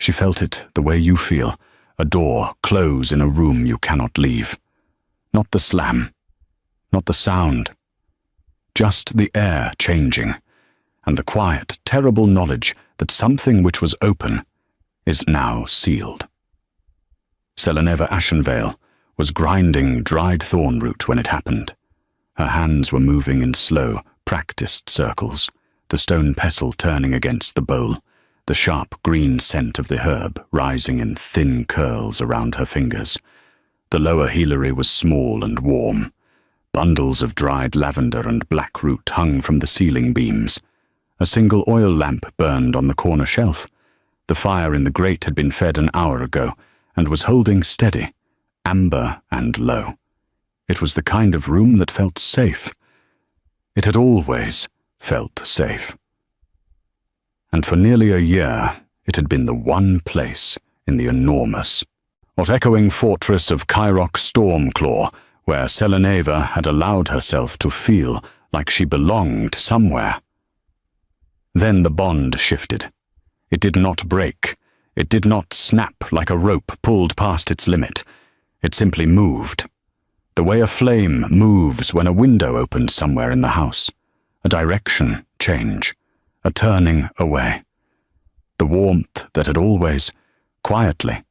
She felt it the way you feel, a door close in a room you cannot leave. Not the slam, not the sound, just the air changing, and the quiet, terrible knowledge that something which was open is now sealed. Seleneva Ashenvale was grinding dried thorn root when it happened. Her hands were moving in slow, practiced circles, the stone pestle turning against the bowl, the sharp green scent of the herb rising in thin curls around her fingers. The lower helary was small and warm. Bundles of dried lavender and black root hung from the ceiling beams. A single oil lamp burned on the corner shelf. The fire in the grate had been fed an hour ago and was holding steady, amber and low. It was the kind of room that felt safe. It had always felt safe. And for nearly a year, it had been the one place in the enormous, echoing fortress of Kyrok's Stormclaw, where Seleneva had allowed herself to feel like she belonged somewhere. Then the bond shifted. It did not break. It did not snap like a rope pulled past its limit. It simply moved. The way a flame moves when a window opens somewhere in the house. A direction change. A turning away. The warmth that had always, quietly,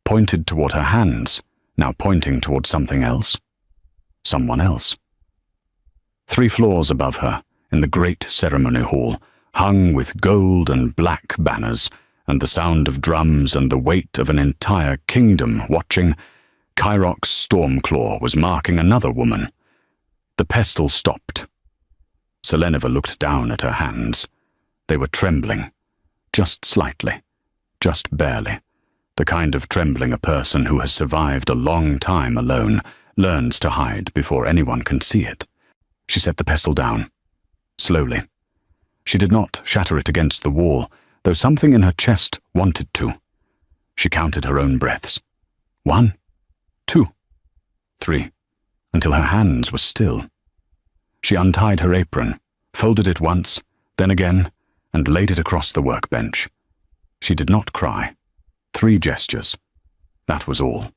pointed toward her hands, now pointing toward something else. Someone else. 3 floors above her, in the great ceremony hall, hung with gold and black banners, and the sound of drums and the weight of an entire kingdom watching, Kyrok's Stormclaw was marking another woman. The pestle stopped. Seleneva looked down at her hands. They were trembling, just slightly, just barely, the kind of trembling a person who has survived a long time alone learns to hide before anyone can see it. She set the pestle down, slowly. She did not shatter it against the wall, though something in her chest wanted to. She counted her own breaths. 1, 2, 3, until her hands were still. She untied her apron, folded it once, then again, and laid it across the workbench. She did not cry. 3 gestures. That was all.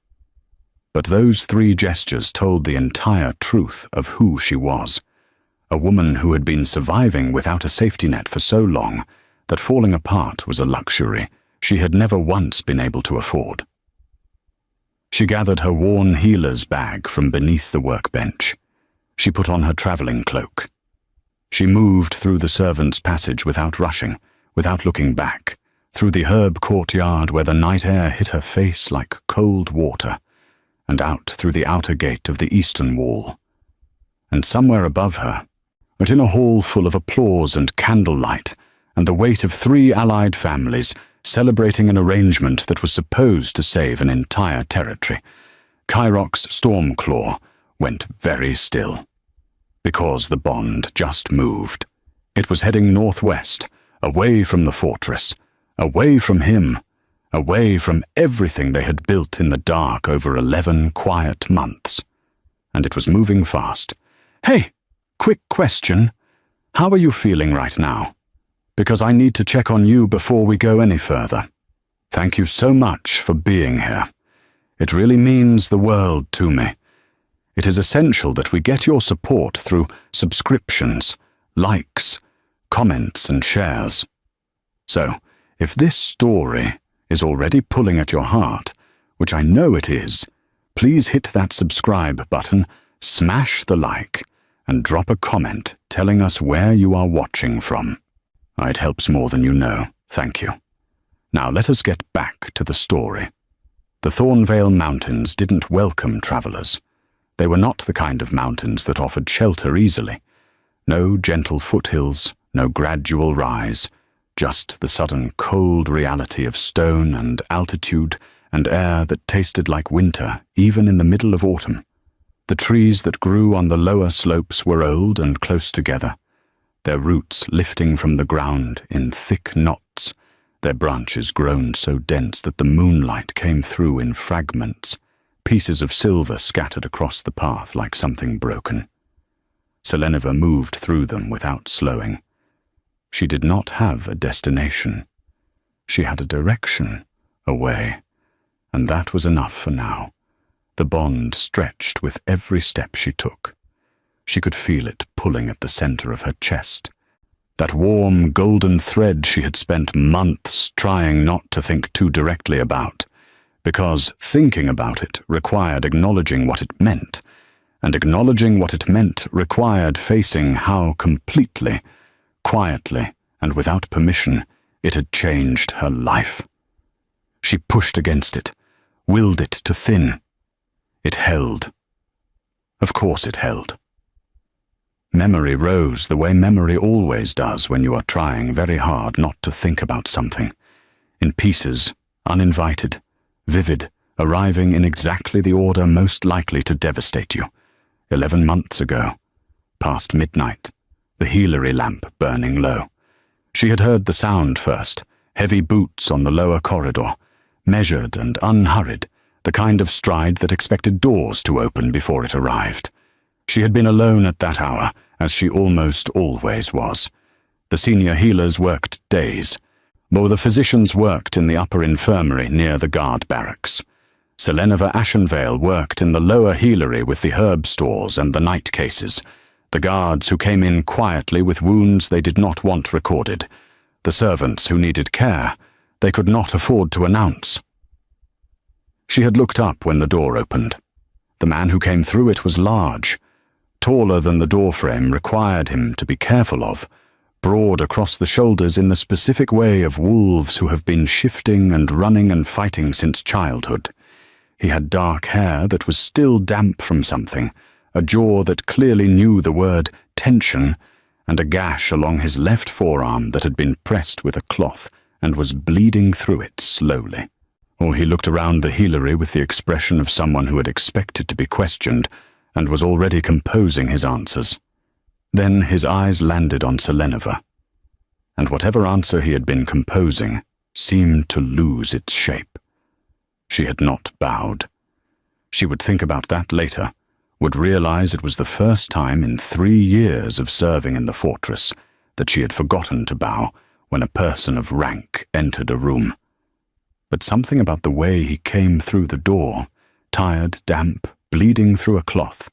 But those 3 gestures told the entire truth of who she was. A woman who had been surviving without a safety net for so long that falling apart was a luxury she had never once been able to afford. She gathered her worn healer's bag from beneath the workbench. She put on her traveling cloak. She moved through the servants' passage without rushing, without looking back, through the herb courtyard where the night air hit her face like cold water, and out through the outer gate of the eastern wall. And somewhere above her, but in a hall full of applause and candlelight, and the weight of 3 allied families celebrating an arrangement that was supposed to save an entire territory, Kyrok's Stormclaw went very still. Because the bond just moved. It was heading northwest, away from the fortress, away from him, away from everything they had built in the dark over 11 quiet months. And it was moving fast. Hey, quick question. How are you feeling right now? Because I need to check on you before we go any further. Thank you so much for being here. It really means the world to me. It is essential that we get your support through subscriptions, likes, comments, and shares. So, if this story is already pulling at your heart, which I know it is, please hit that subscribe button, smash the like, and drop a comment telling us where you are watching from. It helps more than you know, thank you. Now let us get back to the story. The Thornvale Mountains didn't welcome travelers. They were not the kind of mountains that offered shelter easily. No gentle foothills, no gradual rise, just the sudden cold reality of stone and altitude and air that tasted like winter even in the middle of autumn. The trees that grew on the lower slopes were old and close together, their roots lifting from the ground in thick knots, their branches grown so dense that the moonlight came through in fragments, pieces of silver scattered across the path like something broken. Seleneva moved through them without slowing. She did not have a destination. She had a direction, away, and that was enough for now. The bond stretched with every step she took. She could feel it pulling at the center of her chest. That warm, golden thread she had spent months trying not to think too directly about, because thinking about it required acknowledging what it meant, and acknowledging what it meant required facing how completely, quietly, and without permission it had changed her life. She pushed against it, willed it to thin. It held. Of course it held. Memory rose the way memory always does when you are trying very hard not to think about something. In pieces, uninvited, vivid, arriving in exactly the order most likely to devastate you. 11 months ago, past midnight, the healery lamp burning low. She had heard the sound first, heavy boots on the lower corridor, measured and unhurried, the kind of stride that expected doors to open before it arrived. She had been alone at that hour, as she almost always was. The senior healers worked days, while the physicians worked in the upper infirmary near the guard barracks. Selenova Ashenvale worked in the lower healery with the herb stores and the night cases, the guards who came in quietly with wounds they did not want recorded, the servants who needed care they could not afford to announce. She had looked up when the door opened. The man who came through it was large, taller than the doorframe required him to be careful of, broad across the shoulders in the specific way of wolves who have been shifting and running and fighting since childhood. He had dark hair that was still damp from something, a jaw that clearly knew the word tension, and a gash along his left forearm that had been pressed with a cloth and was bleeding through it slowly. Or he looked around the healery with the expression of someone who had expected to be questioned and was already composing his answers. Then his eyes landed on Selenova, and whatever answer he had been composing seemed to lose its shape. She had not bowed. She would think about that later, would realize it was the first time in 3 years of serving in the fortress that she had forgotten to bow when a person of rank entered a room. But something about the way he came through the door, tired, damp, bleeding through a cloth,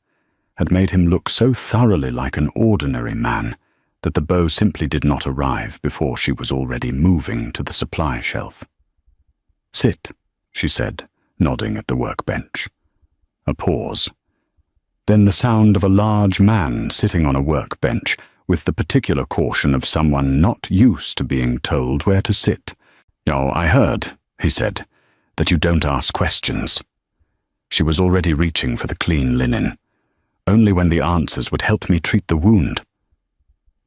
had made him look so thoroughly like an ordinary man that the bow simply did not arrive before she was already moving to the supply shelf. "Sit," she said, nodding at the workbench. A pause. Then the sound of a large man sitting on a workbench with the particular caution of someone not used to being told where to sit. "Oh, I heard," he said, "that you don't ask questions." She was already reaching for the clean linen. Only when the answers would help me treat the wound.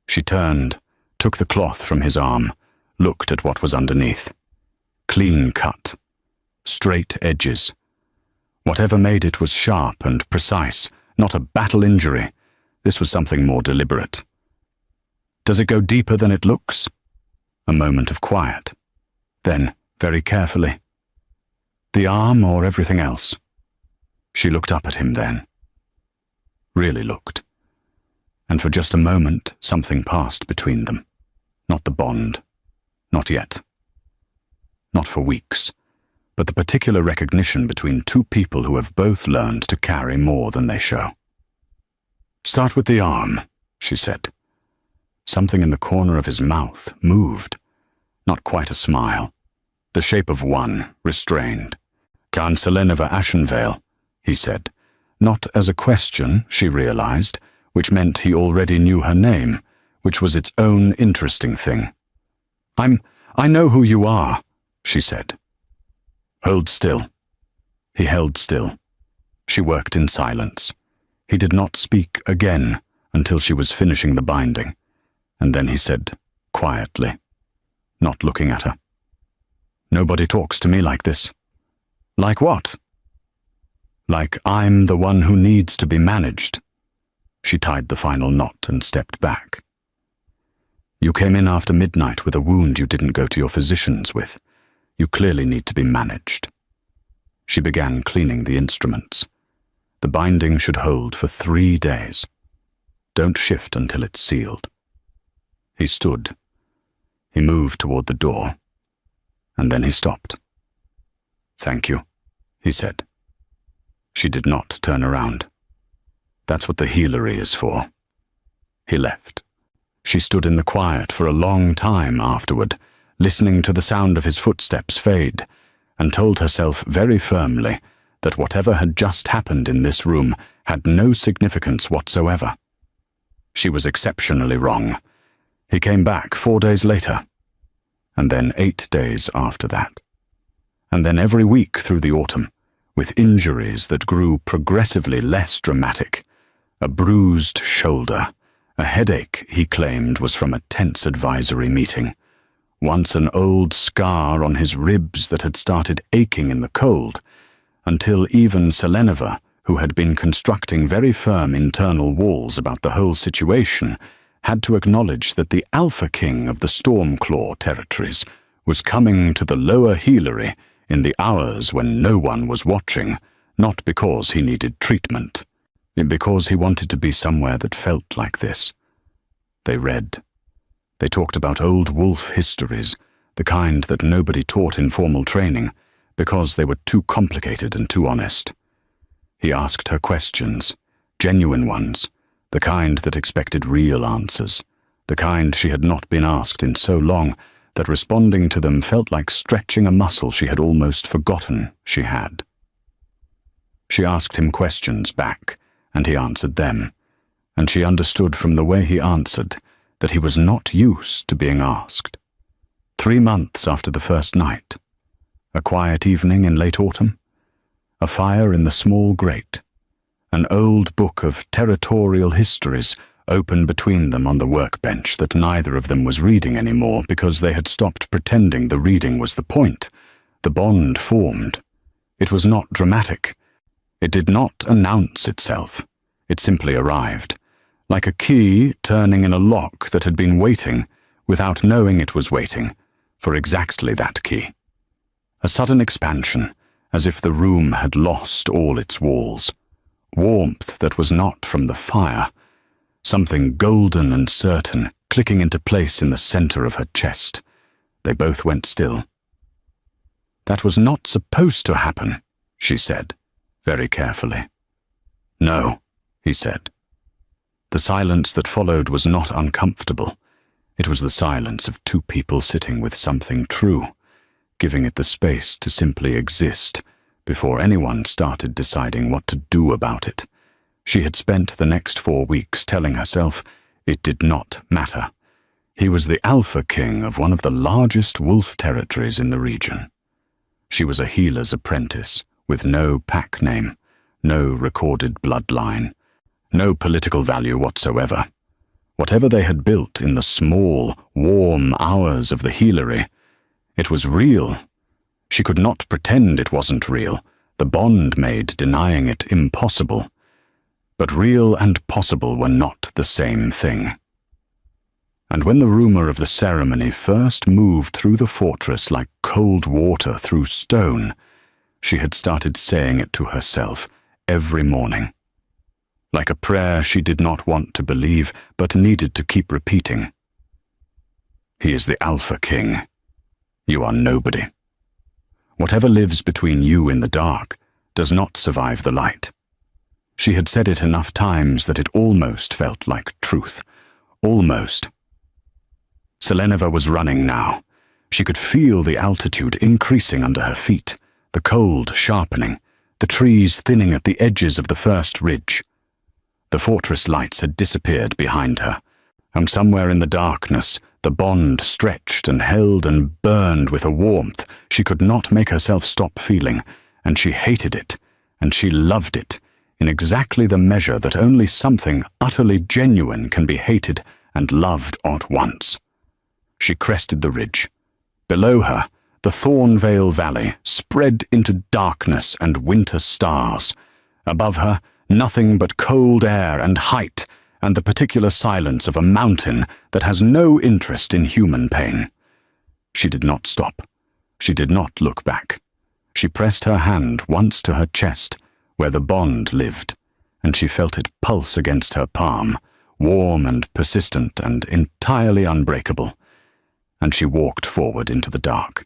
She turned, took the cloth from his arm, looked at what was underneath. Clean cut. Straight edges. Whatever made it was sharp and precise, not a battle injury. This was something more deliberate. "Does it go deeper than it looks?" A moment of quiet. Then, very carefully, "The arm or everything else?" She looked up at him then. Really looked. And for just a moment, something passed between them. Not the bond. Not yet. Not for weeks. But the particular recognition between two people who have both learned to carry more than they show. "Start with the arm," she said. Something in the corner of his mouth moved. Not quite a smile. The shape of one, restrained. "Count Selenova Ashenvale," he said. Not as a question, she realized, which meant he already knew her name, which was its own interesting thing. I know who you are," she said. "Hold still." He held still. She worked in silence. He did not speak again until she was finishing the binding, and then he said, quietly, not looking at her, "Nobody talks to me like this." "Like what?" "Like I'm the one who needs to be managed." She tied the final knot and stepped back. "You came in after midnight with a wound you didn't go to your physicians with. You clearly need to be managed." She began cleaning the instruments. The binding should hold for 3 days. Don't shift until it's sealed. He stood. He moved toward the door, and then he stopped. "Thank you," he said. She did not turn around. "That's what the healery is for." He left. She stood in the quiet for a long time afterward, listening to the sound of his footsteps fade, and told herself very firmly that whatever had just happened in this room had no significance whatsoever. She was exceptionally wrong. He came back 4 days later, and then 8 days after that, and then every week through the autumn, with injuries that grew progressively less dramatic. A bruised shoulder, a headache he claimed was from a tense advisory meeting, once an old scar on his ribs that had started aching in the cold, until even Selenova, who had been constructing very firm internal walls about the whole situation, had to acknowledge that the Alpha King of the Stormclaw territories was coming to the lower healery in the hours when no one was watching, not because he needed treatment, but because he wanted to be somewhere that felt like this. They read. They talked about old wolf histories, the kind that nobody taught in formal training, because they were too complicated and too honest. He asked her questions, genuine ones, the kind that expected real answers, the kind she had not been asked in so long that responding to them felt like stretching a muscle she had almost forgotten she had. She asked him questions back, and he answered them, and she understood from the way he answered that he was not used to being asked. 3 months after the first night, a quiet evening in late autumn, a fire in the small grate, an old book of territorial histories open between them on the workbench that neither of them was reading anymore because they had stopped pretending the reading was the point. The bond formed. It was not dramatic. It did not announce itself. It simply arrived, like a key turning in a lock that had been waiting, without knowing it was waiting, for exactly that key. A sudden expansion, as if the room had lost all its walls. Warmth that was not from the fire. Something golden and certain clicking into place in the center of her chest. They both went still. "That was not supposed to happen," she said, very carefully. "No," he said. The silence that followed was not uncomfortable. It was the silence of two people sitting with something true, giving it the space to simply exist before anyone started deciding what to do about it. She had spent the next 4 weeks telling herself it did not matter. He was the Alpha King of one of the largest wolf territories in the region. She was a healer's apprentice, with no pack name, no recorded bloodline, no political value whatsoever. Whatever they had built in the small, warm hours of the healery, it was real. She could not pretend it wasn't real. The bond made denying it impossible. But real and possible were not the same thing. And when the rumor of the ceremony first moved through the fortress like cold water through stone, she had started saying it to herself every morning. Like a prayer she did not want to believe, but needed to keep repeating. "He is the Alpha King. You are nobody. Whatever lives between you in the dark does not survive the light." She had said it enough times that it almost felt like truth. Almost. Selenova was running now. She could feel the altitude increasing under her feet, the cold sharpening, the trees thinning at the edges of the first ridge. The fortress lights had disappeared behind her, and somewhere in the darkness, the bond stretched and held and burned with a warmth she could not make herself stop feeling, and she hated it, and she loved it, in exactly the measure that only something utterly genuine can be hated and loved at once. She crested the ridge. Below her, the Thornvale Valley spread into darkness and winter stars. Above her, nothing but cold air and height, and the particular silence of a mountain that has no interest in human pain. She did not stop. She did not look back. She pressed her hand once to her chest, where the bond lived, and she felt it pulse against her palm, warm and persistent and entirely unbreakable. And she walked forward into the dark.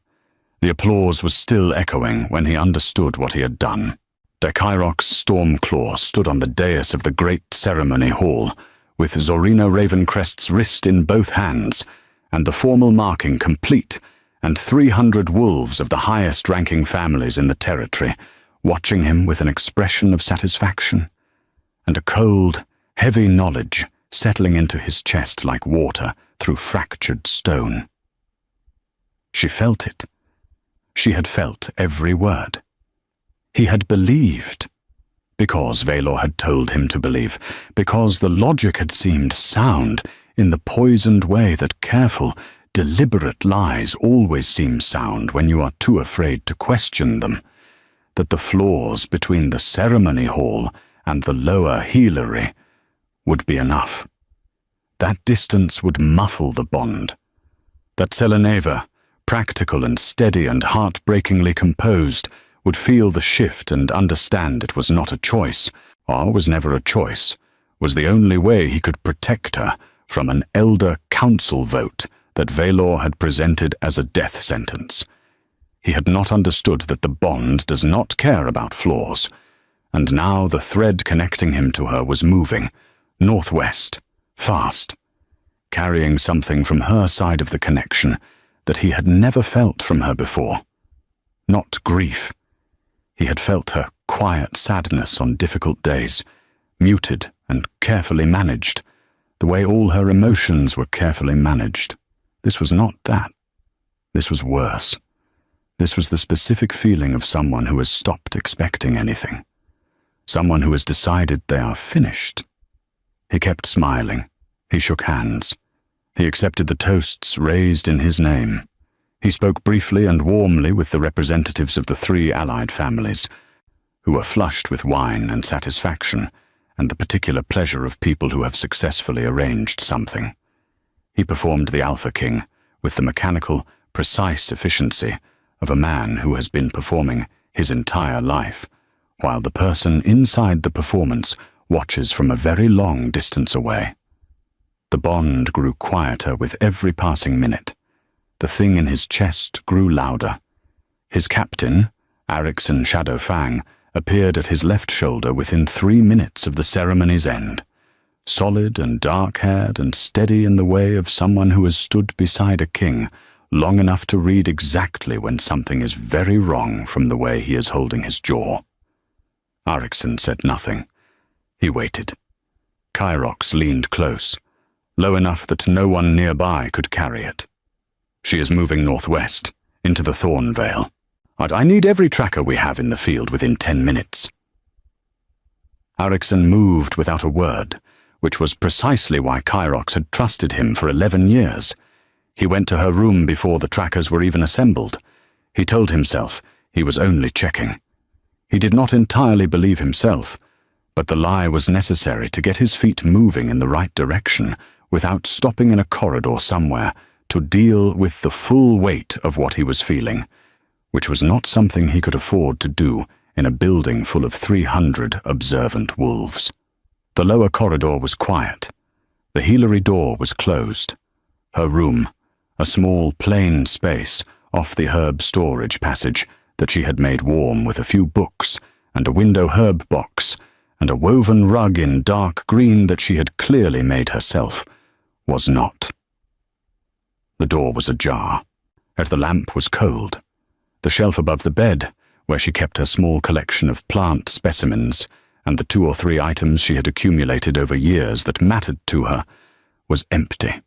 The applause was still echoing when he understood what he had done. Dechairoch's Stormclaw stood on the dais of the great ceremony hall, with Zorina Ravencrest's wrist in both hands, and the formal marking complete, and 300 wolves of the highest-ranking families in the territory, watching him with an expression of satisfaction, and a cold, heavy knowledge settling into his chest like water through fractured stone. She felt it. She had felt every word. He had believed, because Velor had told him to believe, because the logic had seemed sound in the poisoned way that careful, deliberate lies always seem sound when you are too afraid to question them, that the flaws between the ceremony hall and the lower healery would be enough. That distance would muffle the bond. That Seleneva, practical and steady and heartbreakingly composed, would feel the shift and understand it was not a choice, or was never a choice, was the only way he could protect her from an elder council vote that Velor had presented as a death sentence. He had not understood that the bond does not care about flaws, and now the thread connecting him to her was moving, northwest, fast, carrying something from her side of the connection that he had never felt from her before. Not grief. He had felt her quiet sadness on difficult days, muted and carefully managed, the way all her emotions were carefully managed. This was not that. This was worse. This was the specific feeling of someone who has stopped expecting anything. Someone who has decided they are finished. He kept smiling. He shook hands. He accepted the toasts raised in his name. He spoke briefly and warmly with the representatives of the 3 allied families, who were flushed with wine and satisfaction, and the particular pleasure of people who have successfully arranged something. He performed the Alpha King with the mechanical, precise efficiency of a man who has been performing his entire life, while the person inside the performance watches from a very long distance away. The bond grew quieter with every passing minute. The thing in his chest grew louder. His captain, Arixon Shadowfang, appeared at his left shoulder within 3 minutes of the ceremony's end, solid and dark-haired and steady in the way of someone who has stood beside a king long enough to read exactly when something is very wrong from the way he is holding his jaw. Arixon said nothing. He waited. Kairox leaned close, low enough that no one nearby could carry it. She is moving northwest, into the Thorn Vale. I need every tracker we have in the field within 10 minutes. Arixon moved without a word, which was precisely why Kairox had trusted him for 11 years. He went to her room before the trackers were even assembled. He told himself he was only checking. He did not entirely believe himself, but the lie was necessary to get his feet moving in the right direction without stopping in a corridor somewhere to deal with the full weight of what he was feeling, which was not something he could afford to do in a building full of 300 observant wolves. The lower corridor was quiet. The healery door was closed. Her room, a small plain space off the herb storage passage that she had made warm with a few books and a window herb box and a woven rug in dark green that she had clearly made herself, was not. The door was ajar, and the lamp was cold. The shelf above the bed, where she kept her small collection of plant specimens and the 2 or 3 items she had accumulated over years that mattered to her, was empty.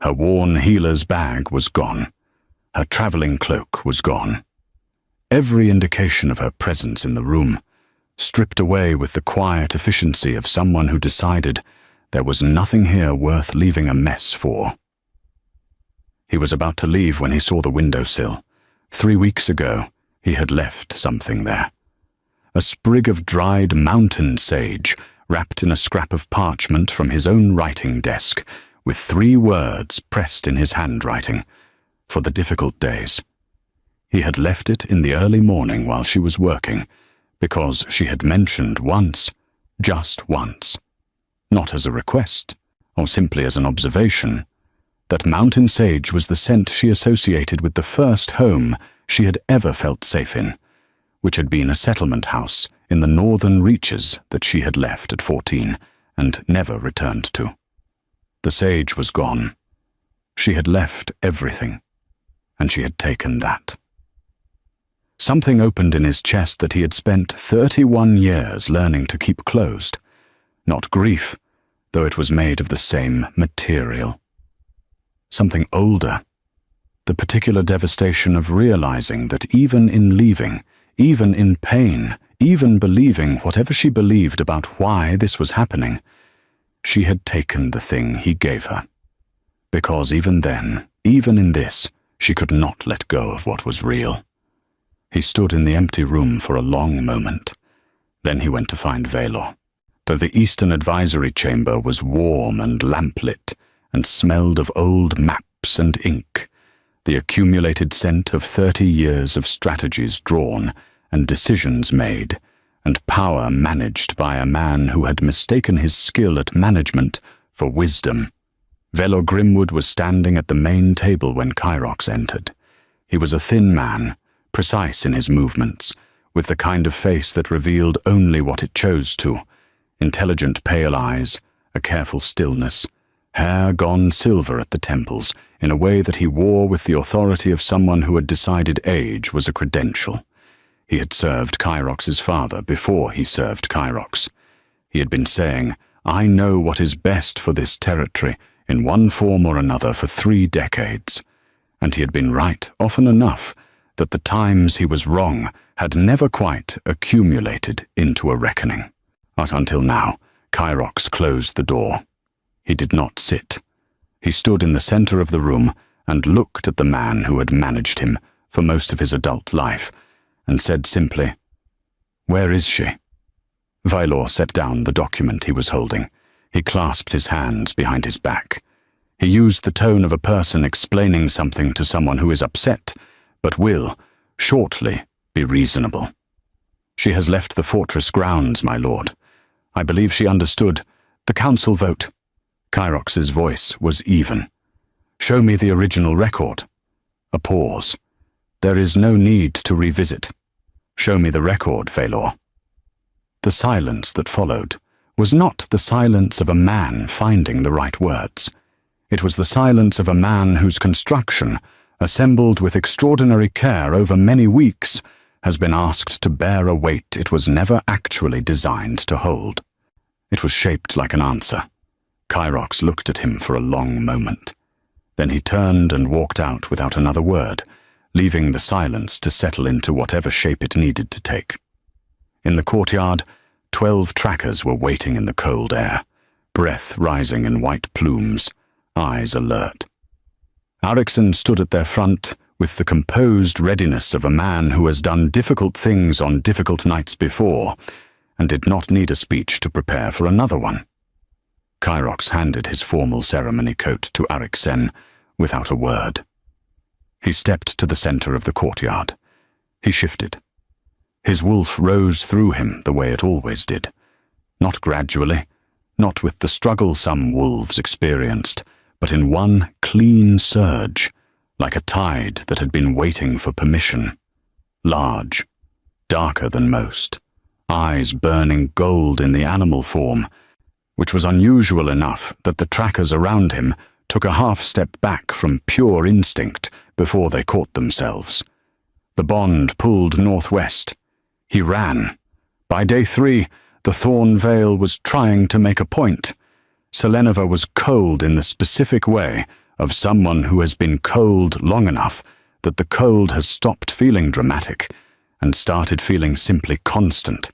Her worn healer's bag was gone. Her traveling cloak was gone. Every indication of her presence in the room, stripped away with the quiet efficiency of someone who decided there was nothing here worth leaving a mess for. He was about to leave when he saw the windowsill. 3 weeks ago, he had left something there. A sprig of dried mountain sage wrapped in a scrap of parchment from his own writing desk, with 3 words pressed in his handwriting, for the difficult days. He had left it in the early morning while she was working, because she had mentioned once, just once, not as a request, or simply as an observation, that mountain sage was the scent she associated with the first home she had ever felt safe in, which had been a settlement house in the northern reaches that she had left at 14 and never returned to. The sage was gone. She had left everything, and she had taken that. Something opened in his chest that he had spent 31 years learning to keep closed. Not grief, though it was made of the same material. Something older. The particular devastation of realizing that even in leaving, even in pain, even believing whatever she believed about why this was happening, she had taken the thing he gave her. Because even then, even in this, she could not let go of what was real. He stood in the empty room for a long moment. Then he went to find Valor. Though the Eastern Advisory Chamber was warm and lamplit and smelled of old maps and ink, the accumulated scent of 30 years of strategies drawn and decisions made, and power managed by a man who had mistaken his skill at management for wisdom. Valor Grimwood was standing at the main table when Kyrox entered. He was a thin man, precise in his movements, with the kind of face that revealed only what it chose to: intelligent pale eyes, a careful stillness, hair gone silver at the temples in a way that he wore with the authority of someone who had decided age was a credential. He had served Kyrox's father before he served Kyrox. He had been saying, "I know what is best for this territory," in one form or another for 3 decades. And he had been right often enough that the times he was wrong had never quite accumulated into a reckoning. But until now, Kyrox closed the door. He did not sit. He stood in the center of the room and looked at the man who had managed him for most of his adult life, and said simply, "Where is she?" Valor set down the document he was holding. He clasped his hands behind his back. He used the tone of a person explaining something to someone who is upset, but will, shortly, be reasonable. "She has left the fortress grounds, my lord. I believe she understood the council vote." Kyrox's voice was even. "Show me the original record." A pause. "There is no need to revisit. Show me the record, Valor." The silence that followed was not the silence of a man finding the right words. It was the silence of a man whose construction, assembled with extraordinary care over many weeks, has been asked to bear a weight it was never actually designed to hold. It was shaped like an answer. Kyrox looked at him for a long moment. Then he turned and walked out without another word, leaving the silence to settle into whatever shape it needed to take. In the courtyard, 12 trackers were waiting in the cold air, breath rising in white plumes, eyes alert. Arikson stood at their front with the composed readiness of a man who has done difficult things on difficult nights before, and did not need a speech to prepare for another one. Kyrox handed his formal ceremony coat to Ariksen without a word. He stepped to the center of the courtyard. He shifted. His wolf rose through him the way it always did. Not gradually, not with the struggle some wolves experienced, but in one clean surge, like a tide that had been waiting for permission. Large, darker than most, eyes burning gold in the animal form, which was unusual enough that the trackers around him took a half-step back from pure instinct before they caught themselves. The bond pulled northwest. He ran. By day 3, the Thorn Veil was trying to make a point. Selenova was cold in the specific way of someone who has been cold long enough that the cold has stopped feeling dramatic and started feeling simply constant,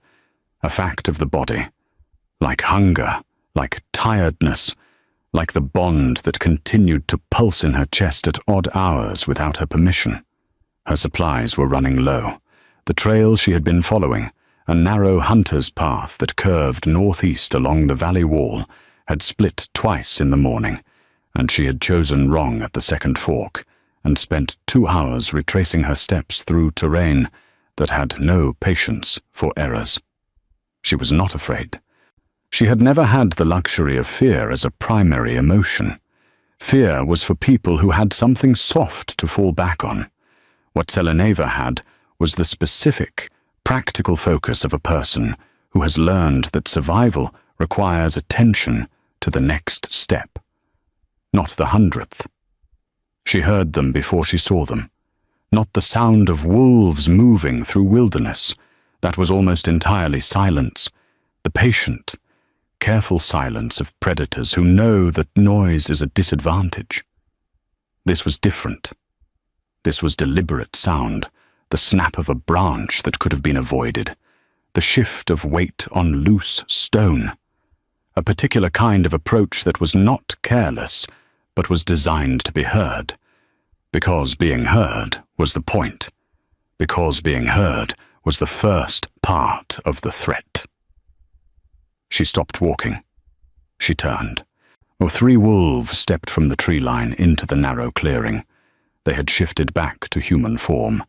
a fact of the body, like hunger, like tiredness, like the bond that continued to pulse in her chest at odd hours without her permission. Her supplies were running low. The trail she had been following, a narrow hunter's path that curved northeast along the valley wall, had split twice in the morning, and she had chosen wrong at the second fork and spent 2 hours retracing her steps through terrain that had no patience for errors. She was not afraid. She had never had the luxury of fear as a primary emotion. Fear was for people who had something soft to fall back on. What Seleneva had was the specific, practical focus of a person who has learned that survival requires attention to the next step, not the 100th. She heard them before she saw them, not the sound of wolves moving through wilderness. That was almost entirely silence, the patient, careful silence of predators who know that noise is a disadvantage. This was different. This was deliberate sound, the snap of a branch that could have been avoided, the shift of weight on loose stone, a particular kind of approach that was not careless, but was designed to be heard, because being heard was the point, because being heard was the first part of the threat. She stopped walking. She turned. 3 wolves stepped from the tree line into the narrow clearing. They had shifted back to human form,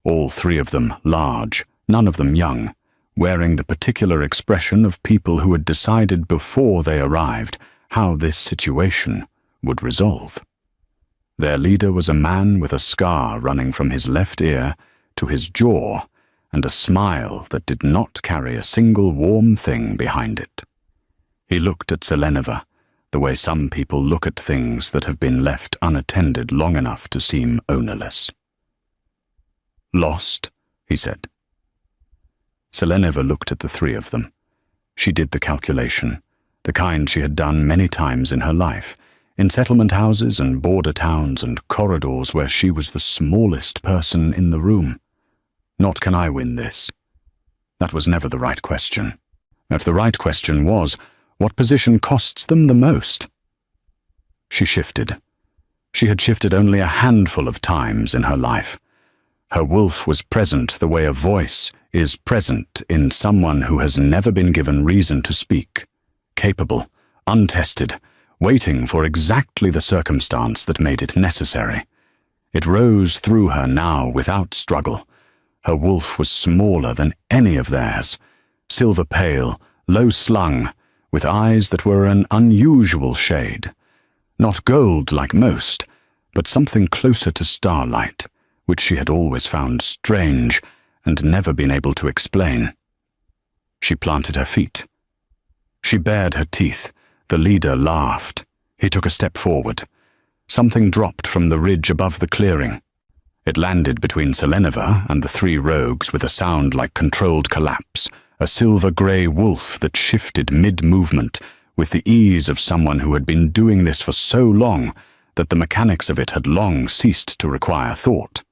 all 3 of them large, none of them young, wearing the particular expression of people who had decided before they arrived how this situation would resolve. Their leader was a man with a scar running from his left ear to his jaw and a smile that did not carry a single warm thing behind it. He looked at Seleneva the way some people look at things that have been left unattended long enough to seem ownerless. "Lost?" he said. Seleneva looked at the 3 of them. She did the calculation, the kind she had done many times in her life, in settlement houses and border towns and corridors where she was the smallest person in the room. Not can I win this. That was never the right question. The right question was, what position costs them the most? She shifted. She had shifted only a handful of times in her life. Her wolf was present the way a voice is present in someone who has never been given reason to speak, capable, untested, waiting for exactly the circumstance that made it necessary. It rose through her now without struggle. Her wolf was smaller than any of theirs, silver pale, low-slung, with eyes that were an unusual shade. Not gold like most, but something closer to starlight, which she had always found strange and never been able to explain. She planted her feet. She bared her teeth. The leader laughed. He took a step forward. Something dropped from the ridge above the clearing. It landed between Seleneva and the 3 rogues with a sound like controlled collapse, a silver-grey wolf that shifted mid-movement with the ease of someone who had been doing this for so long that the mechanics of it had long ceased to require thought.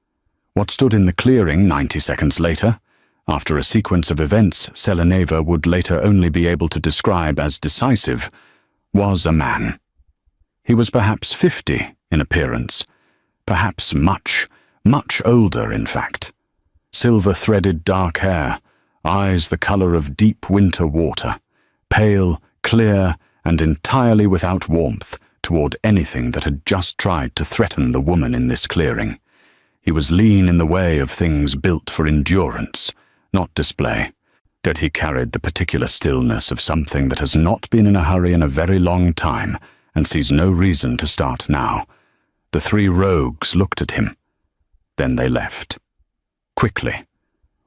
What stood in the clearing 90 seconds later, after a sequence of events Seleneva would later only be able to describe as decisive, was a man. He was perhaps 50 in appearance, perhaps much older in fact. Silver-threaded dark hair, eyes the color of deep winter water, pale, clear, and entirely without warmth toward anything that had just tried to threaten the woman in this clearing. He was lean in the way of things built for endurance, not display. Yet he carried the particular stillness of something that has not been in a hurry in a very long time and sees no reason to start now. The 3 rogues looked at him. Then they left. Quickly,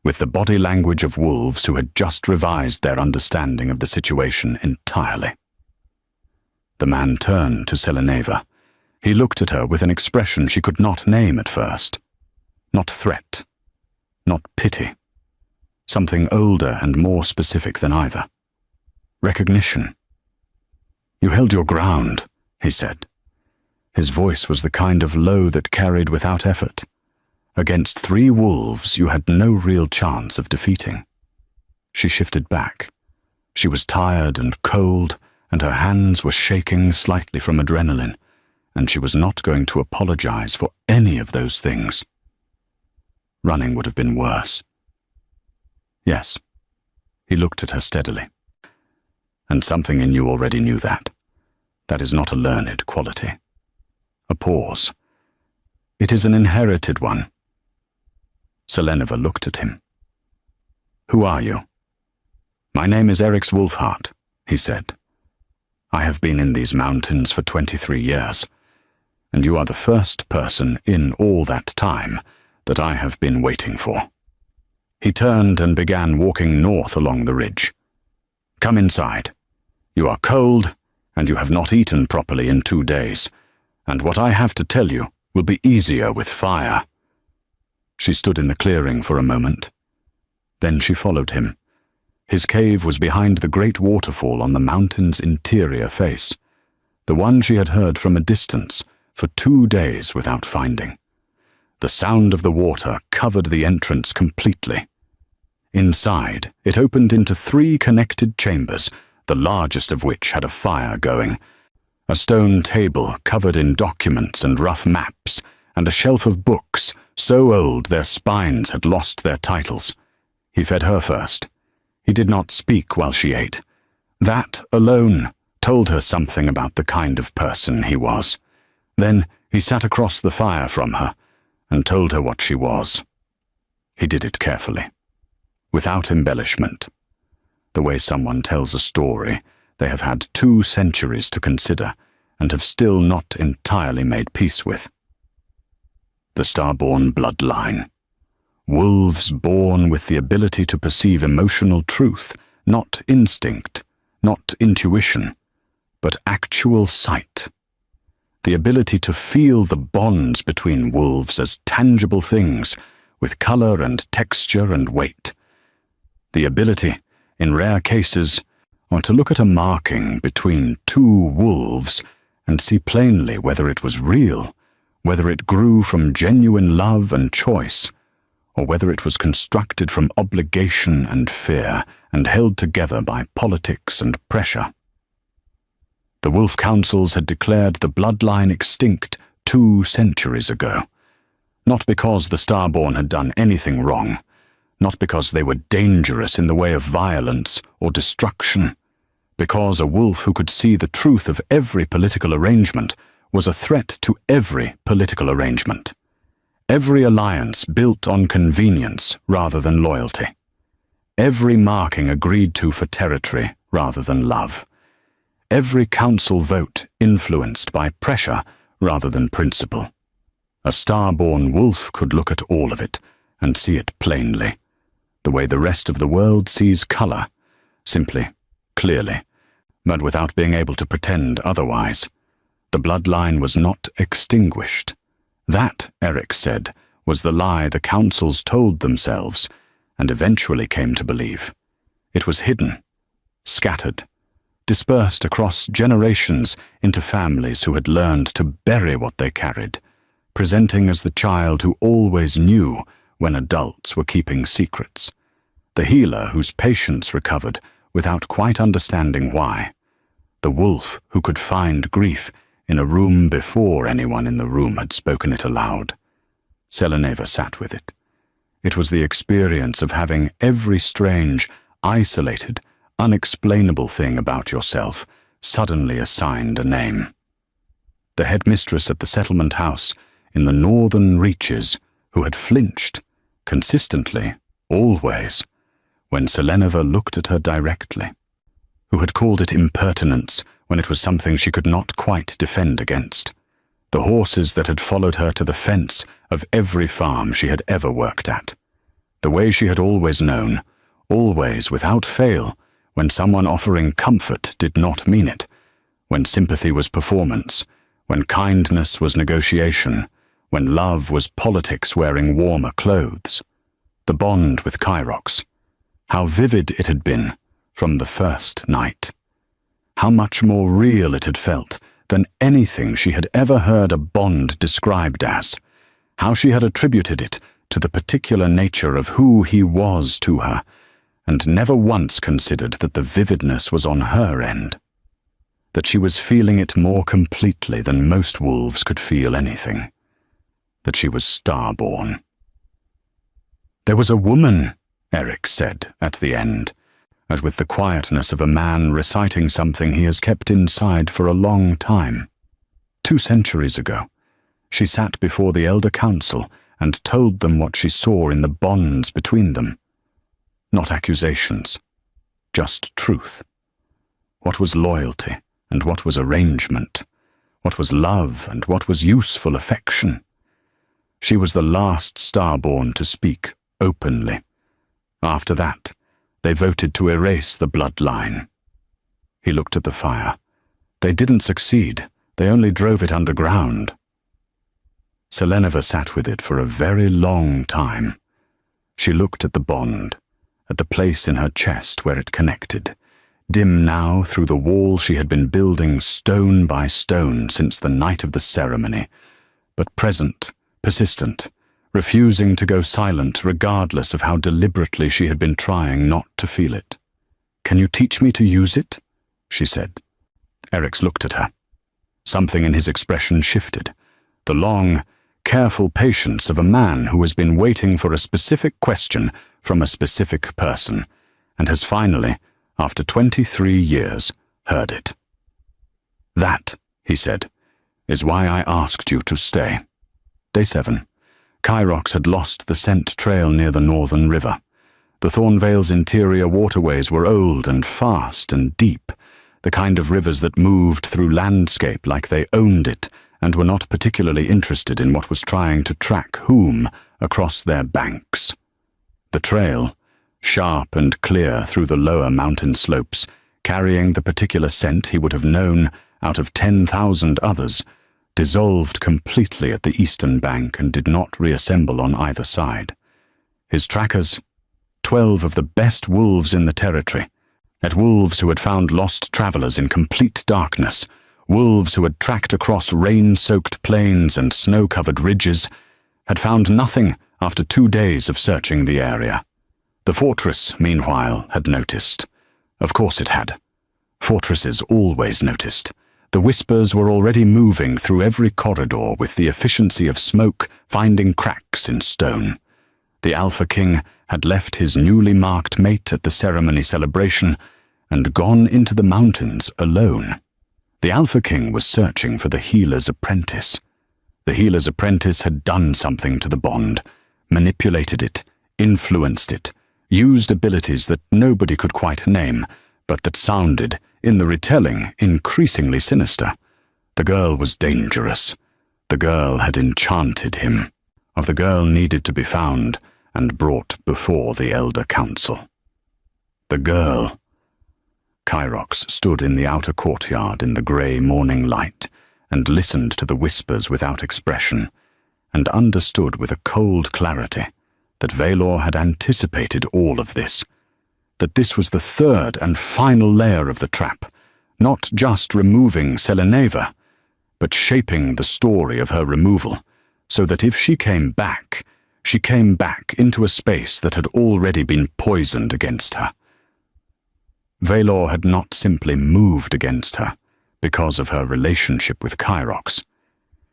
with the body language of wolves who had just revised their understanding of the situation entirely. The man turned to Seleneva. He looked at her with an expression she could not name at first. Not threat, not pity. Something older and more specific than either. Recognition. "You held your ground," he said. His voice was the kind of low that carried without effort. Against 3 wolves you had no real chance of defeating. She shifted back. She was tired and cold, and her hands were shaking slightly from adrenaline, and she was not going to apologize for any of those things. Running would have been worse. Yes, he looked at her steadily. And something in you already knew that. That is not a learned quality. A pause. It is an inherited one. Seleneva looked at him. "Who are you?" "My name is Erix Wolfhart," he said. "I have been in these mountains for 23 years, and you are the first person in all that time that I have been waiting for." He turned and began walking north along the ridge. "Come inside. You are cold, and you have not eaten properly in 2 days, and what I have to tell you will be easier with fire." She stood in the clearing for a moment. Then she followed him. His cave was behind the great waterfall on the mountain's interior face, the one she had heard from a distance for 2 days without finding. The sound of the water covered the entrance completely. Inside, it opened into 3 connected chambers, the largest of which had a fire going, a stone table covered in documents and rough maps, and a shelf of books so old their spines had lost their titles. He fed her first. He did not speak while she ate. That alone told her something about the kind of person he was. Then he sat across the fire from her and told her what she was. He did it carefully, without embellishment, the way someone tells a story they have had 2 centuries to consider and have still not entirely made peace with. The star-born bloodline. Wolves born with the ability to perceive emotional truth, not instinct, not intuition, but actual sight. The ability to feel the bonds between wolves as tangible things, with color and texture and weight. The ability, in rare cases, to look at a marking between 2 wolves and see plainly whether it was real, whether it grew from genuine love and choice, or whether it was constructed from obligation and fear and held together by politics and pressure. The wolf councils had declared the bloodline extinct 2 centuries ago, not because the starborn had done anything wrong, not because they were dangerous in the way of violence or destruction, because a wolf who could see the truth of every political arrangement was a threat to every political arrangement. Every alliance built on convenience rather than loyalty. Every marking agreed to for territory rather than love. Every council vote influenced by pressure rather than principle. A star-born wolf could look at all of it and see it plainly, the way the rest of the world sees color, simply, clearly, but without being able to pretend otherwise. The bloodline was not extinguished. That, Eric said, was the lie the councils told themselves and eventually came to believe. It was hidden, scattered, dispersed across generations into families who had learned to bury what they carried, presenting as the child who always knew when adults were keeping secrets, the healer whose patience recovered without quite understanding why, the wolf who could find grief in a room before anyone in the room had spoken it aloud. Seleneva sat with it. It was the experience of having every strange, isolated, unexplainable thing about yourself suddenly assigned a name. The headmistress at the settlement house in the northern reaches, who had flinched, consistently, always, when Seleneva looked at her directly, who had called it impertinence when it was something she could not quite defend against, the horses that had followed her to the fence of every farm she had ever worked at, the way she had always known, always without fail, when someone offering comfort did not mean it, when sympathy was performance, when kindness was negotiation, when love was politics wearing warmer clothes. The bond with Kyrox. How vivid it had been from the first night. How much more real it had felt than anything she had ever heard a bond described as. How she had attributed it to the particular nature of who he was to her, and never once considered that the vividness was on her end. That she was feeling it more completely than most wolves could feel anything. That she was star-born. "There was a woman," Eric said at the end, as with the quietness of a man reciting something he has kept inside for a long time. 2 centuries ago, she sat before the elder council and told them what she saw in the bonds between them. Not accusations, just truth. What was loyalty and what was arrangement? What was love and what was useful affection? She was the last starborn to speak openly. After that, they voted to erase the bloodline. He looked at the fire. They didn't succeed. They only drove it underground. Selenova sat with it for a very long time. She looked at the bond, at the place in her chest where it connected, dim now through the wall she had been building stone by stone since the night of the ceremony, but present, persistent, refusing to go silent regardless of how deliberately she had been trying not to feel it. "Can you teach me to use it?" she said. Eric's looked at her. Something in his expression shifted. The long, careful patience of a man who has been waiting for a specific question from a specific person, and has finally, after 23 years, heard it. "That," he said, "is why I asked you to stay." Day 7. Kyrox had lost the scent trail near the northern river. The Thornvale's interior waterways were old and fast and deep, the kind of rivers that moved through landscape like they owned it and were not particularly interested in what was trying to track whom across their banks. The trail, sharp and clear through the lower mountain slopes, carrying the particular scent he would have known out of 10,000 others, dissolved completely at the eastern bank and did not reassemble on either side. His trackers, 12 of the best wolves in the territory, at wolves who had found lost travelers in complete darkness, wolves who had tracked across rain-soaked plains and snow-covered ridges, had found nothing after 2 days of searching the area. The fortress, meanwhile, had noticed. Of course it had. Fortresses always noticed. The whispers were already moving through every corridor with the efficiency of smoke finding cracks in stone. The Alpha King had left his newly marked mate at the ceremony celebration and gone into the mountains alone. The Alpha King was searching for the healer's apprentice. The healer's apprentice had done something to the bond, manipulated it, influenced it, used abilities that nobody could quite name, but that sounded, in the retelling, increasingly sinister. The girl was dangerous. The girl had enchanted him. Of the girl needed to be found and brought before the Elder Council. The girl. Kyrox stood in the outer courtyard in the grey morning light and listened to the whispers without expression, and understood with a cold clarity that Valor had anticipated all of this, that this was the third and final layer of the trap, not just removing Seleneva, but shaping the story of her removal, so that if she came back into a space that had already been poisoned against her. Valor had not simply moved against her because of her relationship with Kyrox.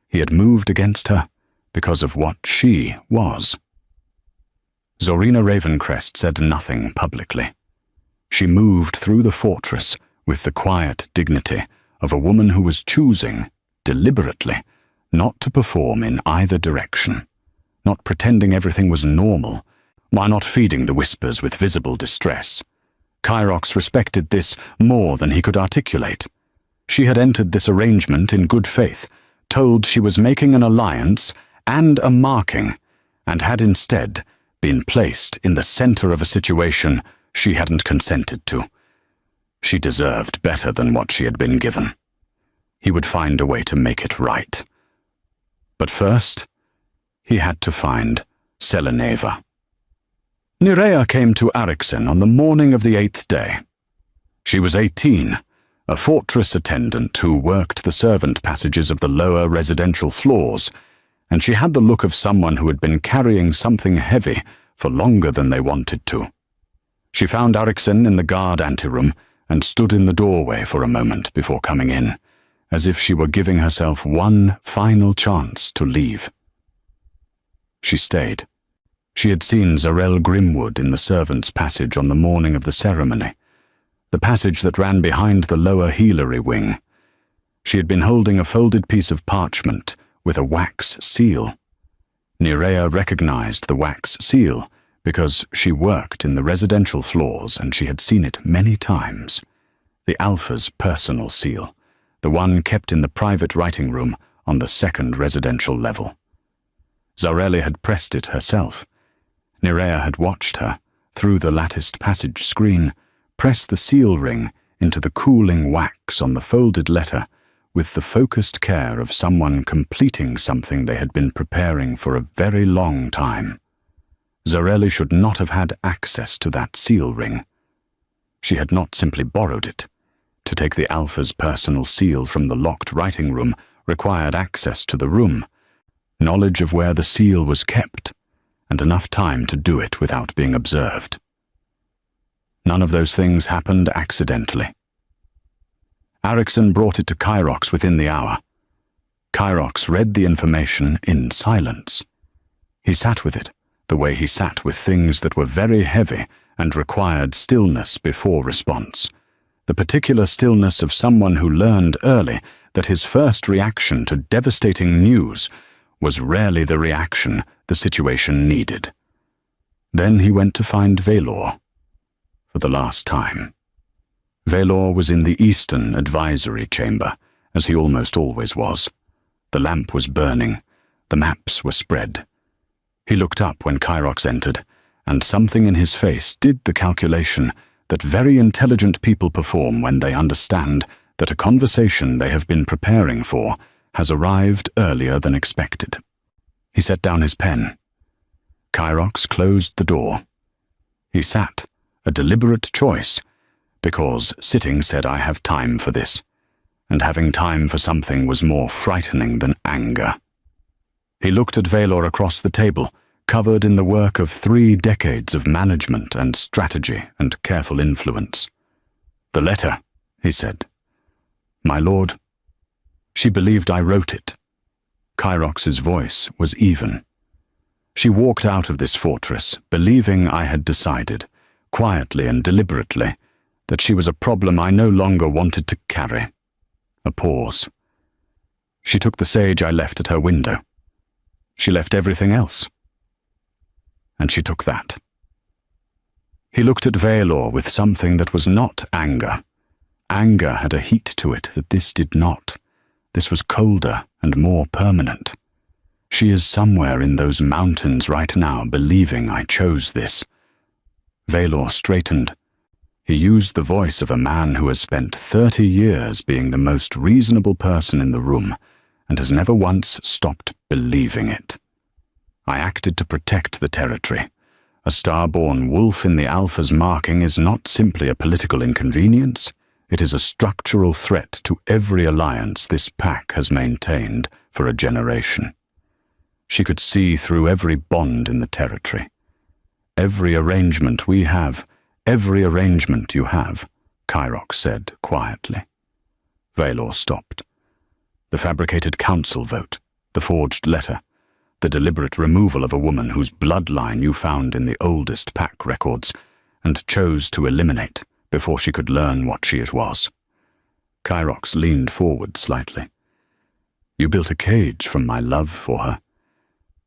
He had moved against her because of what she was. Zorina Ravencrest said nothing publicly. She moved through the fortress with the quiet dignity of a woman who was choosing, deliberately, not to perform in either direction, not pretending everything was normal, while not feeding the whispers with visible distress. Kyrox respected this more than he could articulate. She had entered this arrangement in good faith, told she was making an alliance and a marking, and had instead been placed in the center of a situation she hadn't consented to. She deserved better than what she had been given. He would find a way to make it right. But first, he had to find Seleneva. Nerea came to Arixen on the morning of the 8th day. She was 18, a fortress attendant who worked the servant passages of the lower residential floors, and she had the look of someone who had been carrying something heavy for longer than they wanted to. She found Arixen in the guard anteroom and stood in the doorway for a moment before coming in, as if she were giving herself one final chance to leave. She stayed. She had seen Zarel Grimwood in the servants' passage on the morning of the ceremony, the passage that ran behind the lower healery wing. She had been holding a folded piece of parchment with a wax seal. Nerea recognized the wax seal because she worked in the residential floors and she had seen it many times. The Alpha's personal seal, the one kept in the private writing room on the second residential level. Zarelli had pressed it herself. Nerea had watched her, through the latticed passage screen, press the seal ring into the cooling wax on the folded letter with the focused care of someone completing something they had been preparing for a very long time. Zarelli should not have had access to that seal ring. She had not simply borrowed it. To take the Alpha's personal seal from the locked writing room required access to the room, knowledge of where the seal was kept, and enough time to do it without being observed. None of those things happened accidentally. Erickson brought it to Kyrox within the hour. Kyrox read the information in silence. He sat with it, the way he sat with things that were very heavy and required stillness before response, the particular stillness of someone who learned early that his first reaction to devastating news was rarely the reaction the situation needed. Then he went to find Valor. For the last time. Valor was in the Eastern Advisory Chamber, as he almost always was. The lamp was burning. The maps were spread. He looked up when Kyrox entered, and something in his face did the calculation that very intelligent people perform when they understand that a conversation they have been preparing for has arrived earlier than expected. He set down his pen. Kyrox closed the door. He sat, a deliberate choice, because sitting said I have time for this, and having time for something was more frightening than anger. He looked at Valor across the table, covered in the work of 3 decades of management and strategy and careful influence. "The letter," he said. "My lord." She believed I wrote it. Kyrox's voice was even. She walked out of this fortress, believing I had decided, quietly and deliberately, that she was a problem I no longer wanted to carry. A pause. She took the sage I left at her window. She left everything else. And she took that. He looked at Valor with something that was not anger. Anger had a heat to it that this did not. This was colder and more permanent. She is somewhere in those mountains right now, believing I chose this. Valor straightened. He used the voice of a man who has spent 30 years being the most reasonable person in the room and has never once stopped believing it. I acted to protect the territory. A star-born wolf in the Alpha's marking is not simply a political inconvenience. It is a structural threat to every alliance this pack has maintained for a generation. She could see through every bond in the territory. "Every arrangement we have, every arrangement you have," Kyrox said quietly. Valor stopped. The fabricated council vote, the forged letter, the deliberate removal of a woman whose bloodline you found in the oldest pack records and chose to eliminate before she could learn what she was. Kyrox leaned forward slightly. "You built a cage from my love for her,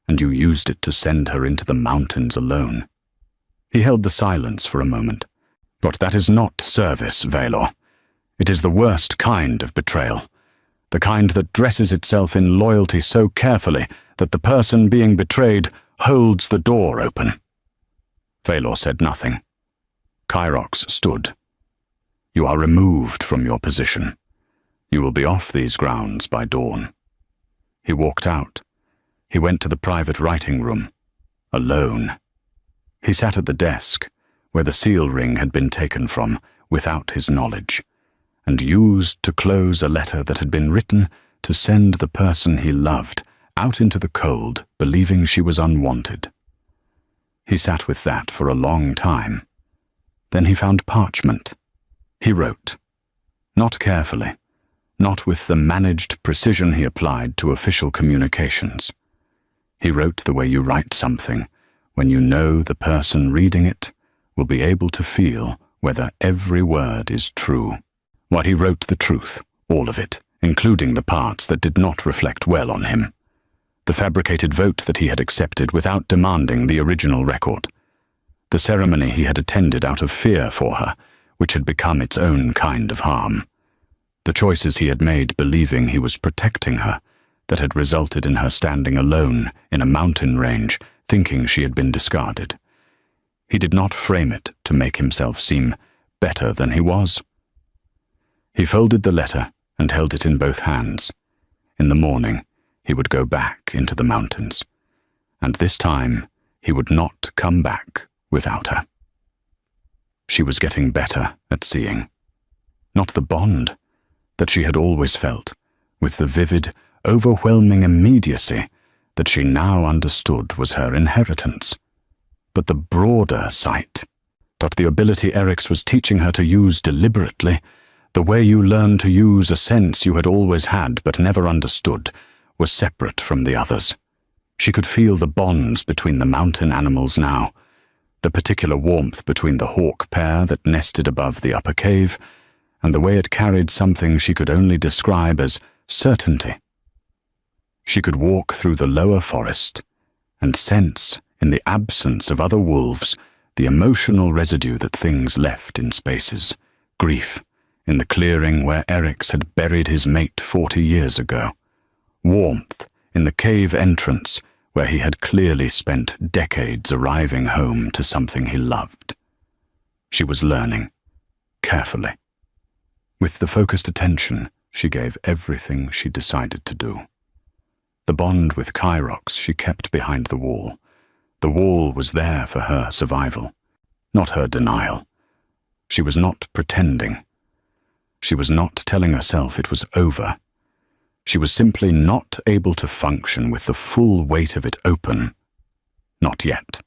and you used it to send her into the mountains alone." He held the silence for a moment. "But that is not service, Valor. It is the worst kind of betrayal. The kind that dresses itself in loyalty so carefully that the person being betrayed holds the door open." Valor said nothing. Kyrox stood. "You are removed from your position. You will be off these grounds by dawn." He walked out. He went to the private writing room. Alone. He sat at the desk, where the seal ring had been taken from, without his knowledge, and used to close a letter that had been written to send the person he loved out into the cold, believing she was unwanted. He sat with that for a long time. Then he found parchment. He wrote. Not carefully, not with the managed precision he applied to official communications. He wrote the way you write something, when you know the person reading it will be able to feel whether every word is true. While he wrote the truth, all of it, including the parts that did not reflect well on him. The fabricated vote that he had accepted without demanding the original record. The ceremony he had attended out of fear for her, which had become its own kind of harm. The choices he had made believing he was protecting her, that had resulted in her standing alone in a mountain range, thinking she had been discarded. He did not frame it to make himself seem better than he was. He folded the letter and held it in both hands. In the morning, he would go back into the mountains, and this time he would not come back without her. She was getting better at seeing. Not the bond that she had always felt, with the vivid, overwhelming immediacy that she now understood was her inheritance, but the broader sight, that the ability Erix was teaching her to use deliberately, the way you learn to use a sense you had always had but never understood, was separate from the others. She could feel the bonds between the mountain animals now, the particular warmth between the hawk pair that nested above the upper cave, and the way it carried something she could only describe as certainty. She could walk through the lower forest and sense, in the absence of other wolves, the emotional residue that things left in spaces, grief, in the clearing where Erix had buried his mate 40 years ago, warmth in the cave entrance where he had clearly spent decades arriving home to something he loved. She was learning, carefully. With the focused attention she gave everything she decided to do. The bond with Kyrox she kept behind the wall. The wall was there for her survival, not her denial. She was not pretending. She was not telling herself it was over. She was simply not able to function with the full weight of it open. Not yet.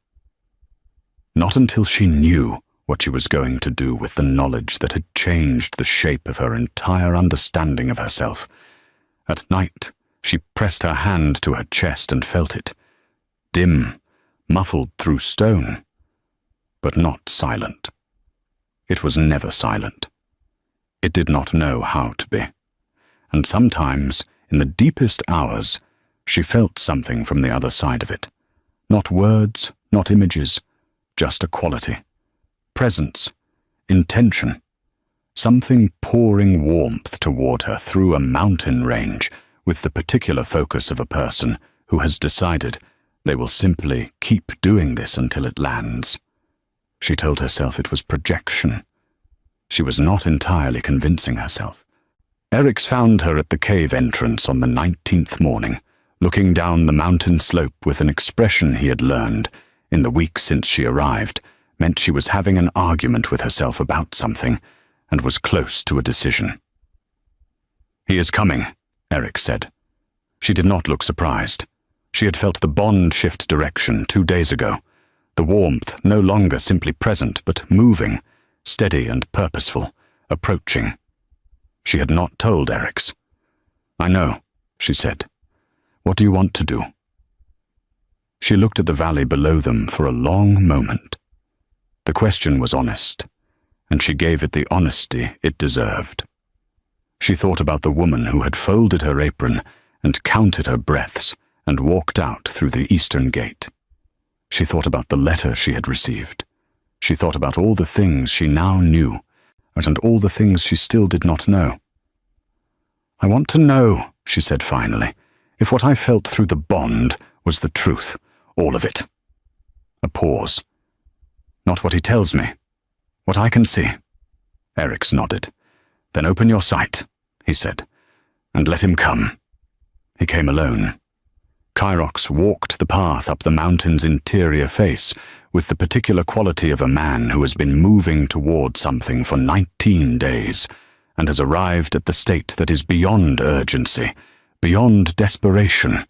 Not until she knew what she was going to do with the knowledge that had changed the shape of her entire understanding of herself. At night, she pressed her hand to her chest and felt it, dim, muffled through stone, but not silent. It was never silent. It did not know how to be. And sometimes, in the deepest hours, she felt something from the other side of it. Not words, not images, just a quality. Presence, intention, something pouring warmth toward her through a mountain range with the particular focus of a person who has decided they will simply keep doing this until it lands. She told herself it was projection. She was not entirely convincing herself. Erix found her at the cave entrance on the 19th morning, looking down the mountain slope with an expression he had learned, in the weeks since she arrived, meant she was having an argument with herself about something, and was close to a decision. "He is coming," Erix said. She did not look surprised. She had felt the bond shift direction 2 days ago, the warmth no longer simply present but moving, steady and purposeful, approaching. She had not told Erix. "I know," she said. "What do you want to do?" She looked at the valley below them for a long moment. The question was honest, and she gave it the honesty it deserved. She thought about the woman who had folded her apron and counted her breaths and walked out through the eastern gate. She thought about the letter she had received. She thought about all the things she now knew, and all the things she still did not know. "I want to know," she said finally, "if what I felt through the bond was the truth, all of it." A pause. "Not what he tells me. What I can see." Erix nodded. "Then open your sight," he said, "and let him come." He came alone. Kyrox walked the path up the mountain's interior face with the particular quality of a man who has been moving toward something for 19 days and has arrived at the state that is beyond urgency, beyond desperation,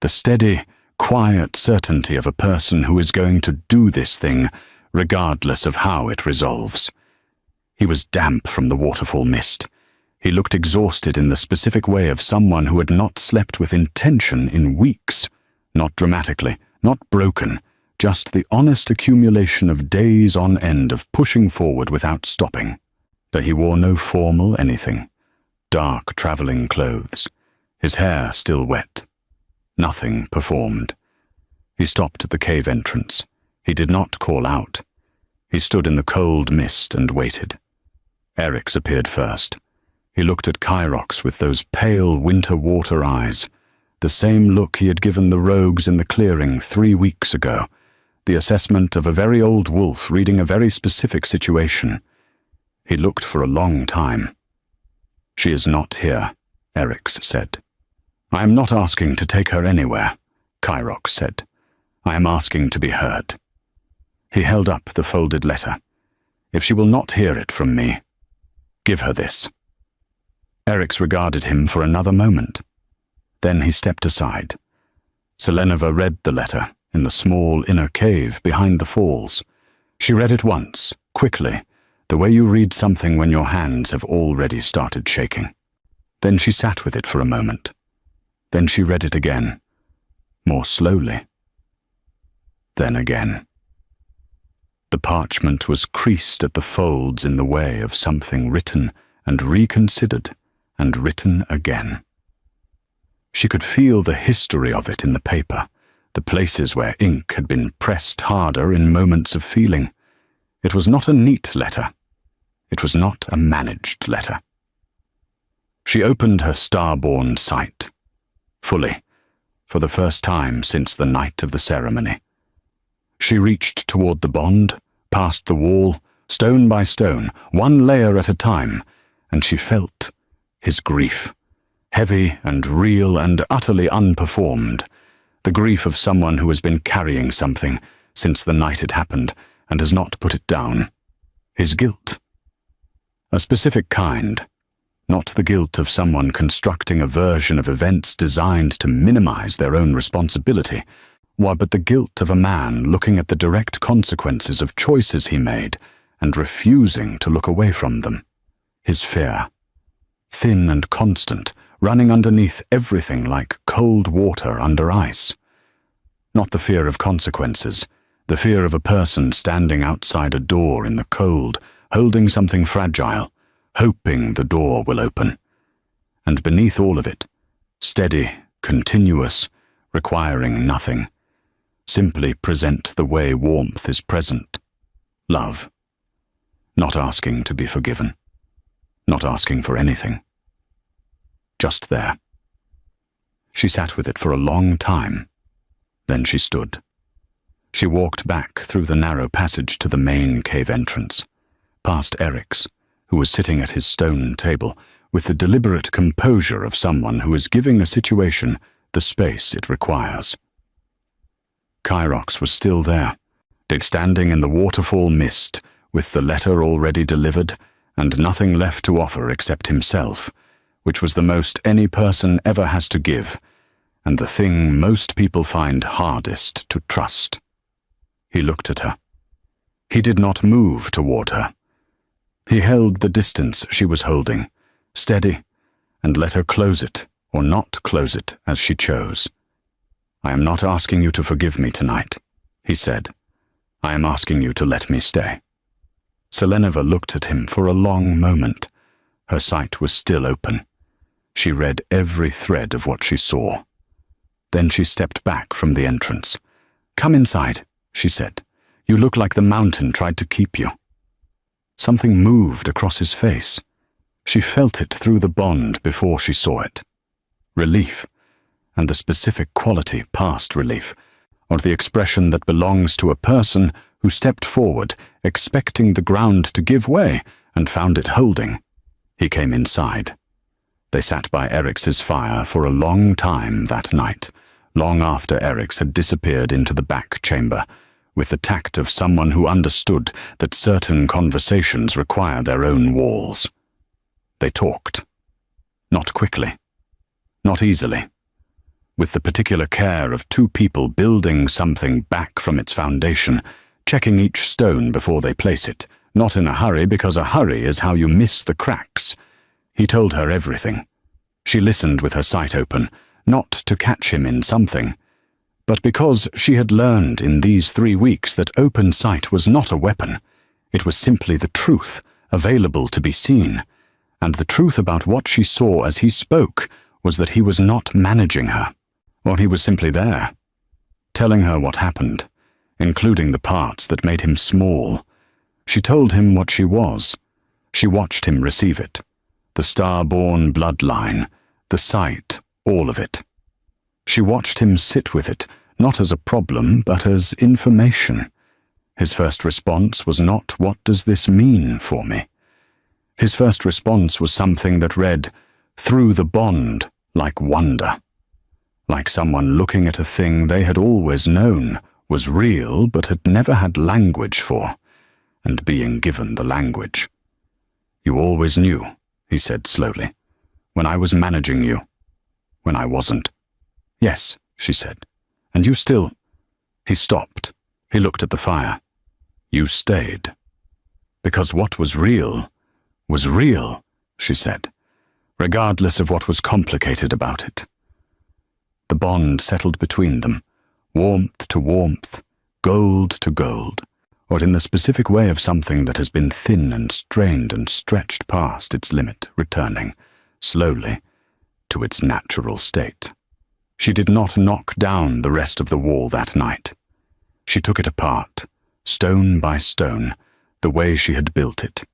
the steady, quiet certainty of a person who is going to do this thing regardless of how it resolves. He was damp from the waterfall mist. He looked exhausted in the specific way of someone who had not slept with intention in weeks, not dramatically, not broken, just the honest accumulation of days on end of pushing forward without stopping. But he wore no formal anything, dark traveling clothes, his hair still wet. Nothing performed. He stopped at the cave entrance. He did not call out. He stood in the cold mist and waited. Erix appeared first. He looked at Kyrox with those pale winter water eyes, the same look he had given the rogues in the clearing 3 weeks ago, the assessment of a very old wolf reading a very specific situation. He looked for a long time. "She is not here," Erix said. "I am not asking to take her anywhere," Kyrox said. "I am asking to be heard." He held up the folded letter. "If she will not hear it from me, give her this." Erix regarded him for another moment. Then he stepped aside. Selenova read the letter in the small inner cave behind the falls. She read it once, quickly, the way you read something when your hands have already started shaking. Then she sat with it for a moment. Then she read it again, more slowly. Then again. The parchment was creased at the folds in the way of something written and reconsidered and written again. She could feel the history of it in the paper, the places where ink had been pressed harder in moments of feeling. It was not a neat letter. It was not a managed letter. She opened her star-born sight, fully, for the first time since the night of the ceremony. She reached toward the bond, past the wall, stone by stone, one layer at a time, and she felt his grief, heavy and real and utterly unperformed, the grief of someone who has been carrying something since the night it happened and has not put it down. His guilt. A specific kind, not the guilt of someone constructing a version of events designed to minimize their own responsibility, but the guilt of a man looking at the direct consequences of choices he made and refusing to look away from them. His fear, thin and constant, running underneath everything like cold water under ice. Not the fear of consequences, the fear of a person standing outside a door in the cold, holding something fragile, hoping the door will open. And beneath all of it, steady, continuous, requiring nothing, simply present the way warmth is present. Love. Not asking to be forgiven. Not asking for anything. Just there. She sat with it for a long time. Then she stood. She walked back through the narrow passage to the main cave entrance, past Erix, who was sitting at his stone table with the deliberate composure of someone who is giving a situation the space it requires. Kyrox was still there, standing in the waterfall mist, with the letter already delivered and nothing left to offer except himself, which was the most any person ever has to give, and the thing most people find hardest to trust. He looked at her. He did not move toward her. He held the distance she was holding, steady, and let her close it or not close it as she chose. "I am not asking you to forgive me tonight," he said. "I am asking you to let me stay." Selenova looked at him for a long moment. Her sight was still open. She read every thread of what she saw. Then she stepped back from the entrance. "Come inside," she said. "You look like the mountain tried to keep you." Something moved across his face. She felt it through the bond before she saw it. Relief, and the specific quality past relief, or the expression that belongs to a person who stepped forward, expecting the ground to give way, and found it holding. He came inside. They sat by Erix's fire for a long time that night, long after Erix had disappeared into the back chamber, with the tact of someone who understood that certain conversations require their own walls. They talked. Not quickly. Not easily. With the particular care of two people building something back from its foundation, checking each stone before they place it, not in a hurry because a hurry is how you miss the cracks. He told her everything. She listened with her sight open, not to catch him in something, but because she had learned in these 3 weeks that open sight was not a weapon. It was simply the truth, available to be seen, and the truth about what she saw as he spoke was that he was not managing her, or he was simply there, telling her what happened, including the parts that made him small. She told him what she was. She watched him receive it. The star-born bloodline, the sight, all of it. She watched him sit with it, not as a problem, but as information. His first response was not, "What does this mean for me?" His first response was something that read, "Through the bond, like wonder." Like someone looking at a thing they had always known was real but had never had language for, and being given the language. "You always knew," he said slowly, "when I was managing you, when I wasn't." "Yes," she said, "and you still—" He stopped. He looked at the fire. "You stayed. Because what was real, she said, regardless of what was complicated about it. The bond settled between them, warmth to warmth, gold to gold, or in the specific way of something that has been thin and strained and stretched past its limit, returning, slowly, to its natural state. She did not knock down the rest of the wall that night. She took it apart, stone by stone, the way she had built it,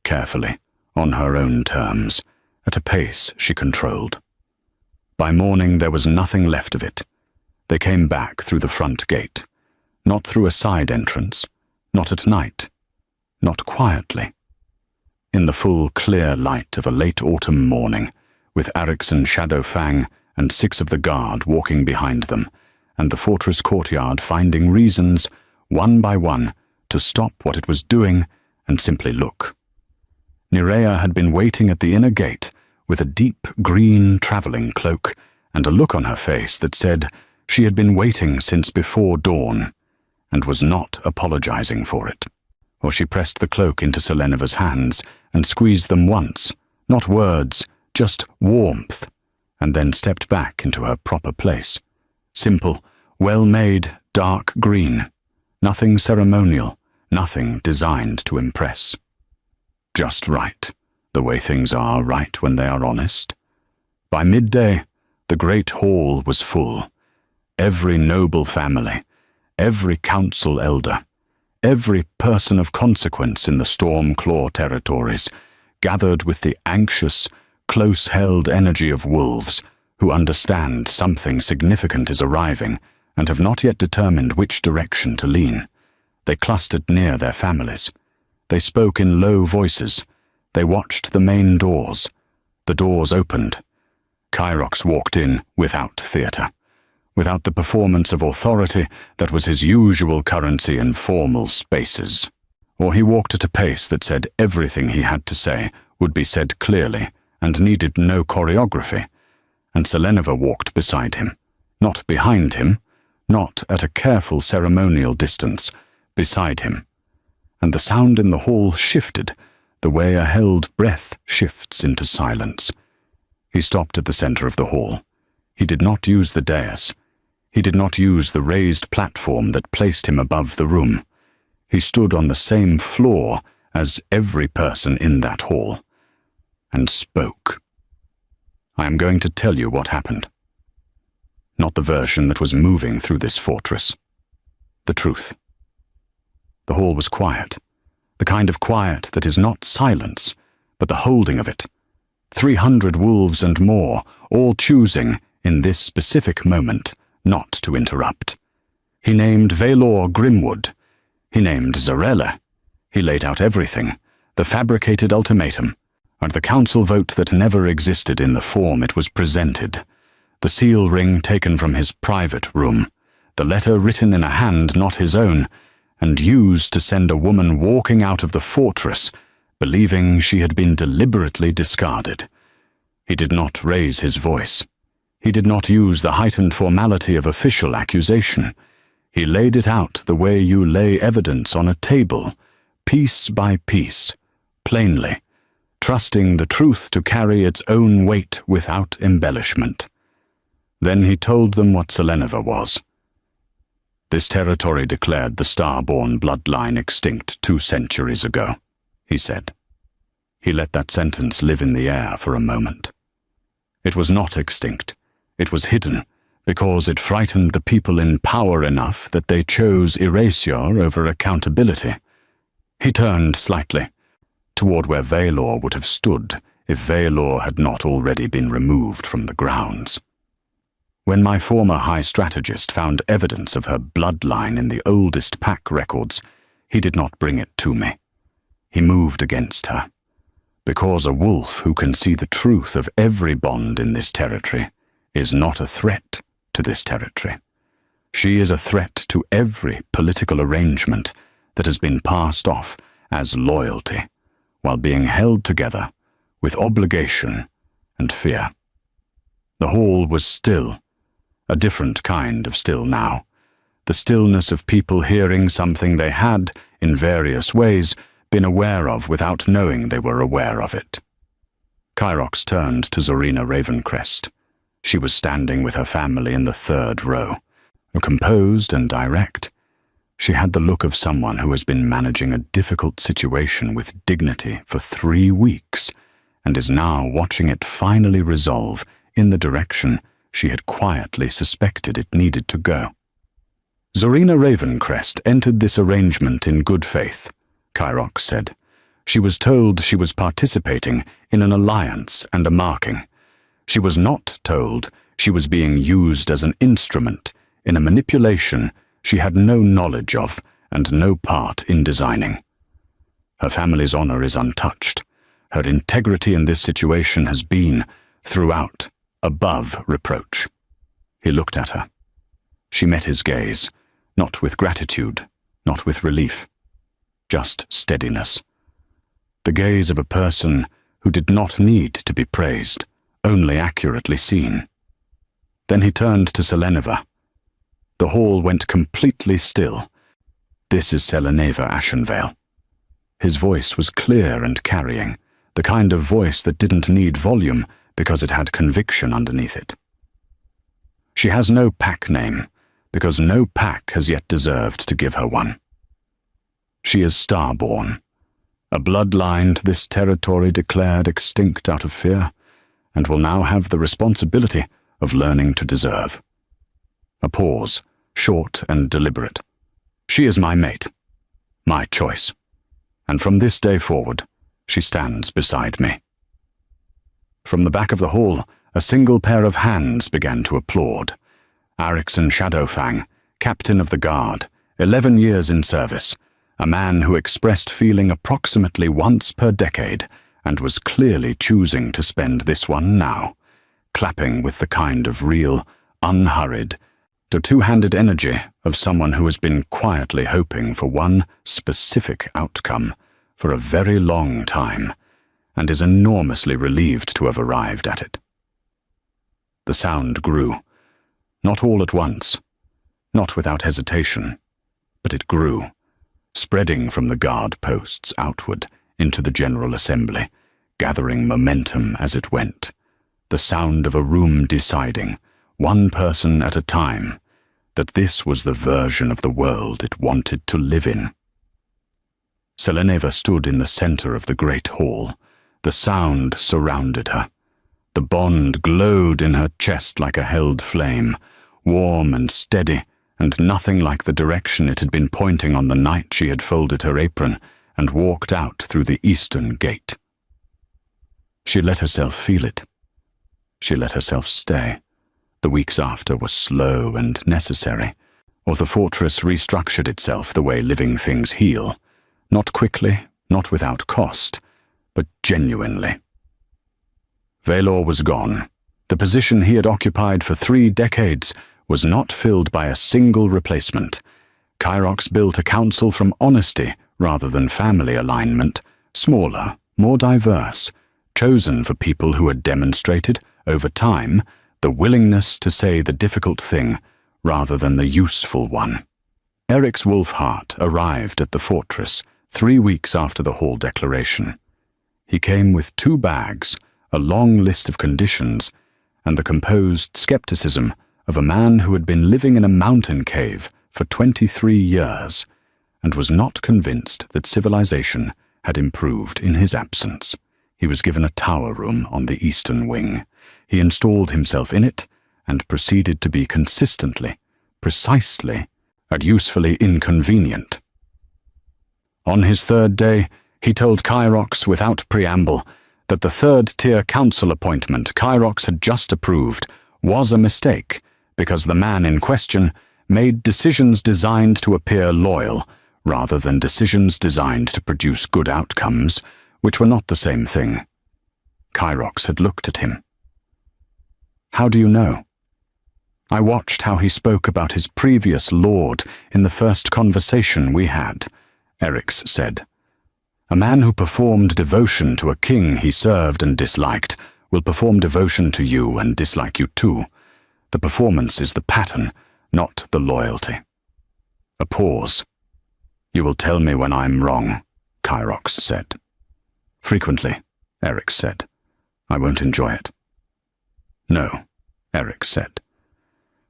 carefully, on her own terms, at a pace she controlled. By morning there was nothing left of it. They came back through the front gate, not through a side entrance, not at night, not quietly. In the full, clear light of a late autumn morning, with Ericsson Shadow Fang and 6 of the guard walking behind them, and the fortress courtyard finding reasons, one by one, to stop what it was doing and simply look. Nerea had been waiting at the inner gate with a deep green traveling cloak and a look on her face that said she had been waiting since before dawn and was not apologizing for it. Or she pressed the cloak into Seleneva's hands and squeezed them once, not words, just warmth, and then stepped back into her proper place. Simple, well-made, dark green. Nothing ceremonial, nothing designed to impress. Just right, the way things are right when they are honest. By midday, the great hall was full. Every noble family, every council elder, every person of consequence in the Stormclaw territories gathered with the anxious, close-held energy of wolves who understand something significant is arriving and have not yet determined which direction to lean. They clustered near their families. They spoke in low voices. They watched the main doors. The doors opened. Kyrox walked in without theatre, without the performance of authority that was his usual currency in formal spaces. Or he walked at a pace that said everything he had to say would be said clearly and needed no choreography. And Selenova walked beside him, not behind him, not at a careful ceremonial distance, beside him. And the sound in the hall shifted, the way a held breath shifts into silence. He stopped at the center of the hall. He did not use the dais. He did not use the raised platform that placed him above the room. He stood on the same floor as every person in that hall, and spoke. "I am going to tell you what happened. Not the version that was moving through this fortress. The truth." The hall was quiet, the kind of quiet that is not silence, but the holding of it. 300 wolves and more, all choosing, in this specific moment, not to interrupt. He named Valor Grimwood. He named Zarella. He laid out everything, the fabricated ultimatum, and the council vote that never existed in the form it was presented. The seal ring taken from his private room, the letter written in a hand not his own, and used to send a woman walking out of the fortress, believing she had been deliberately discarded. He did not raise his voice. He did not use the heightened formality of official accusation. He laid it out the way you lay evidence on a table, piece by piece, plainly, trusting the truth to carry its own weight without embellishment. Then he told them what Selenova was. "This territory declared the star-born bloodline extinct 2 centuries ago," he said. He let that sentence live in the air for a moment. It was not extinct. It was hidden, because it frightened the people in power enough that they chose erasure over accountability. He turned slightly, toward where Valor would have stood if Valor had not already been removed from the grounds. When my former high strategist found evidence of her bloodline in the oldest pack records, he did not bring it to me. He moved against her. Because a wolf who can see the truth of every bond in this territory is not a threat to this territory. She is a threat to every political arrangement that has been passed off as loyalty, while being held together with obligation and fear. The hall was still, a different kind of still now, the stillness of people hearing something they had, in various ways, been aware of without knowing they were aware of it. Kyrox turned to Zorina Ravencrest. She was standing with her family in the third row, composed and direct. She had the look of someone who has been managing a difficult situation with dignity for 3 weeks, and is now watching it finally resolve in the direction she had quietly suspected it needed to go. Zorina Ravencrest entered this arrangement in good faith, Kyrox said. She was told she was participating in an alliance and a marking. She was not told she was being used as an instrument in a manipulation she had no knowledge of and no part in designing. Her family's honor is untouched. Her integrity in this situation has been, throughout, above reproach. He looked at her. She met his gaze, not with gratitude, not with relief, just steadiness. The gaze of a person who did not need to be praised, only accurately seen. Then he turned to Seleneva. The hall went completely still. "This is Seleneva Ashenvale." His voice was clear and carrying, the kind of voice that didn't need volume because it had conviction underneath it. She has no pack name, because no pack has yet deserved to give her one. She is starborn, a bloodline this territory declared extinct out of fear, and will now have the responsibility of learning to deserve. A pause, short and deliberate. She is my mate, my choice, and from this day forward, she stands beside me. From the back of the hall, a single pair of hands began to applaud. Arixon Shadowfang, captain of the guard, 11 years in service, a man who expressed feeling approximately once per decade and was clearly choosing to spend this one now, clapping with the kind of real, unhurried, the two-handed energy of someone who has been quietly hoping for one specific outcome for a very long time, and is enormously relieved to have arrived at it. The sound grew, not all at once, not without hesitation, but it grew, spreading from the guard posts outward into the General Assembly, gathering momentum as it went, the sound of a room deciding, one person at a time, that this was the version of the world it wanted to live in. Seleneva stood in the center of the great hall. The sound surrounded her. The bond glowed in her chest like a held flame, warm and steady, and nothing like the direction it had been pointing on the night she had folded her apron and walked out through the eastern gate. She let herself feel it. She let herself stay. The weeks after were slow and necessary, or the fortress restructured itself the way living things heal, not quickly, not without cost, but genuinely. Velor was gone. The position he had occupied for 3 decades was not filled by a single replacement. Kyrox built a council from honesty rather than family alignment, smaller, more diverse, chosen for people who had demonstrated, over time, the willingness to say the difficult thing rather than the useful one. Eric's Wolfheart arrived at the fortress 3 weeks after the Hall Declaration. He came with 2 bags, a long list of conditions, and the composed skepticism of a man who had been living in a mountain cave for 23 years and was not convinced that civilization had improved in his absence. He was given a tower room on the eastern wing. He installed himself in it and proceeded to be consistently, precisely, and usefully inconvenient. On his 3rd day, he told Kyrox without preamble that the 3rd-tier council appointment Kyrox had just approved was a mistake because the man in question made decisions designed to appear loyal rather than decisions designed to produce good outcomes, which were not the same thing. Kyrox had looked at him. "How do you know?" "I watched how he spoke about his previous lord in the first conversation we had," Eryx said. "A man who performed devotion to a king he served and disliked will perform devotion to you and dislike you too. The performance is the pattern, not the loyalty." A pause. "You will tell me when I'm wrong," Kyrox said. "Frequently," Eryx said. "I won't enjoy it." "No," Eryx said.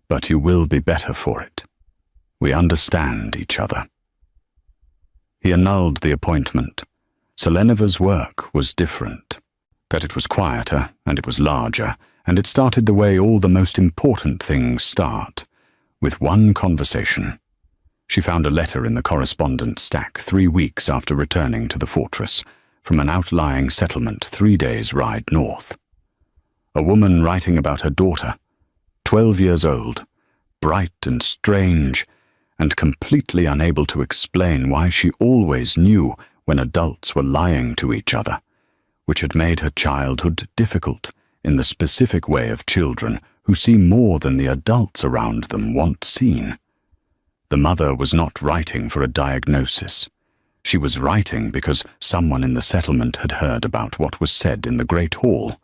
"But you will be better for it. We understand each other." He annulled the appointment. Seleneva's work was different. But it was quieter, and it was larger, and it started the way all the most important things start, with one conversation. She found a letter in the correspondence stack 3 weeks after returning to the fortress, from an outlying settlement 3 days' ride north. A woman writing about her daughter, 12 years old, bright and strange, and completely unable to explain why she always knew when adults were lying to each other, which had made her childhood difficult in the specific way of children who see more than the adults around them want seen. The mother was not writing for a diagnosis. She was writing because someone in the settlement had heard about what was said in the Great Hall,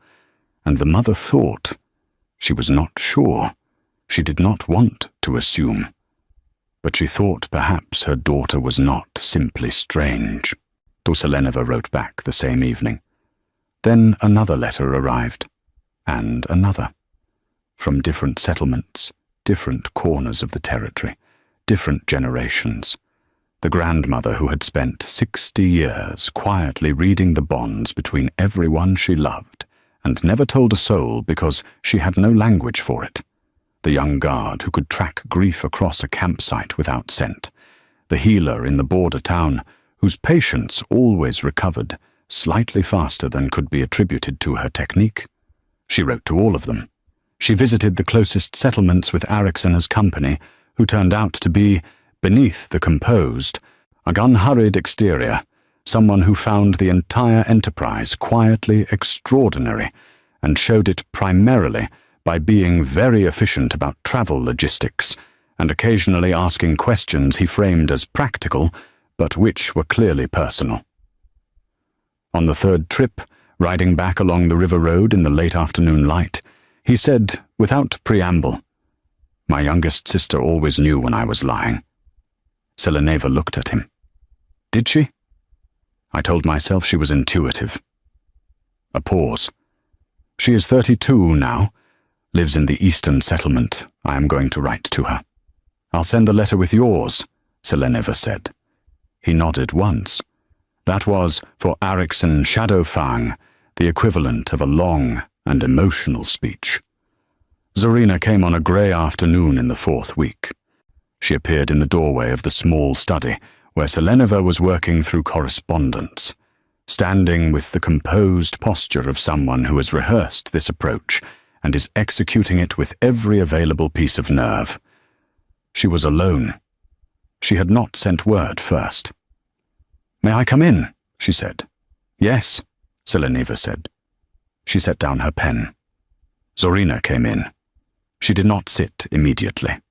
and the mother thought. She was not sure. She did not want to assume. But she thought perhaps her daughter was not simply strange. Seleneva wrote back the same evening. Then another letter arrived, and another. From different settlements, different corners of the territory, different generations. The grandmother who had spent 60 years quietly reading the bonds between everyone she loved, and never told a soul because she had no language for it. The young guard who could track grief across a campsite without scent. The healer in the border town whose patients always recovered slightly faster than could be attributed to her technique. She wrote to all of them. She visited the closest settlements with Eryx and his company, who turned out to be, beneath the composed, an unhurried exterior, someone who found the entire enterprise quietly extraordinary and showed it primarily by being very efficient about travel logistics and occasionally asking questions he framed as practical, but which were clearly personal. On the third trip, riding back along the river road in the late afternoon light, he said, without preamble, "My youngest sister always knew when I was lying." Seleneva looked at him. "Did she?" I told myself she was intuitive. A pause. "She is 32 now, lives in the eastern settlement. I am going to write to her." "I'll send the letter with yours," Seleneva said. He nodded once. That was, for Eryxon Shadowfang, the equivalent of a long and emotional speech. Zorina came on a grey afternoon in the 4th week. She appeared in the doorway of the small study, where Seleneva was working through correspondence, standing with the composed posture of someone who has rehearsed this approach and is executing it with every available piece of nerve. She was alone. She had not sent word first. "May I come in?" she said. "Yes," Seleneva said. She set down her pen. Zorina came in. She did not sit immediately.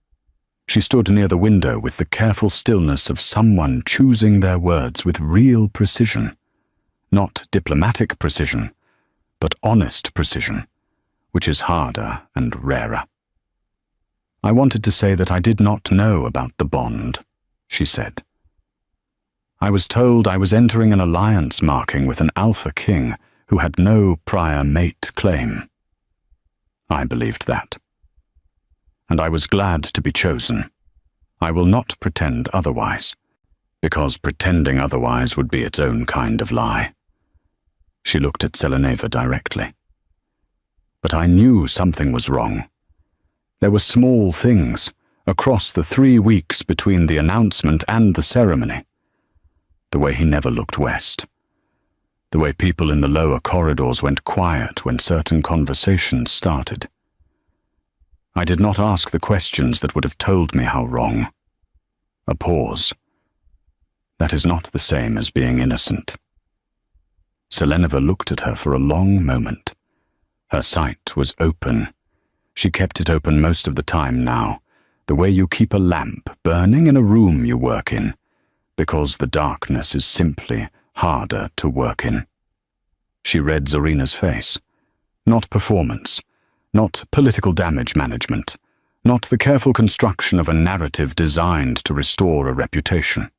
She stood near the window with the careful stillness of someone choosing their words with real precision. Not diplomatic precision, but honest precision, which is harder and rarer. "I wanted to say that I did not know about the bond," she said. "I was told I was entering an alliance marking with an alpha king who had no prior mate claim. I believed that. And I was glad to be chosen. I will not pretend otherwise, because pretending otherwise would be its own kind of lie." She looked at Seleneva directly. But I knew something was wrong. There were small things across the 3 weeks between the announcement and the ceremony. The way he never looked west. The way people in the lower corridors went quiet when certain conversations started. I did not ask the questions that would have told me how wrong. A pause. That is not the same as being innocent. Selenova looked at her for a long moment. Her sight was open. She kept it open most of the time now, the way you keep a lamp burning in a room you work in, because the darkness is simply harder to work in. She read Zorina's face. Not performance, not political damage management, not the careful construction of a narrative designed to restore a reputation.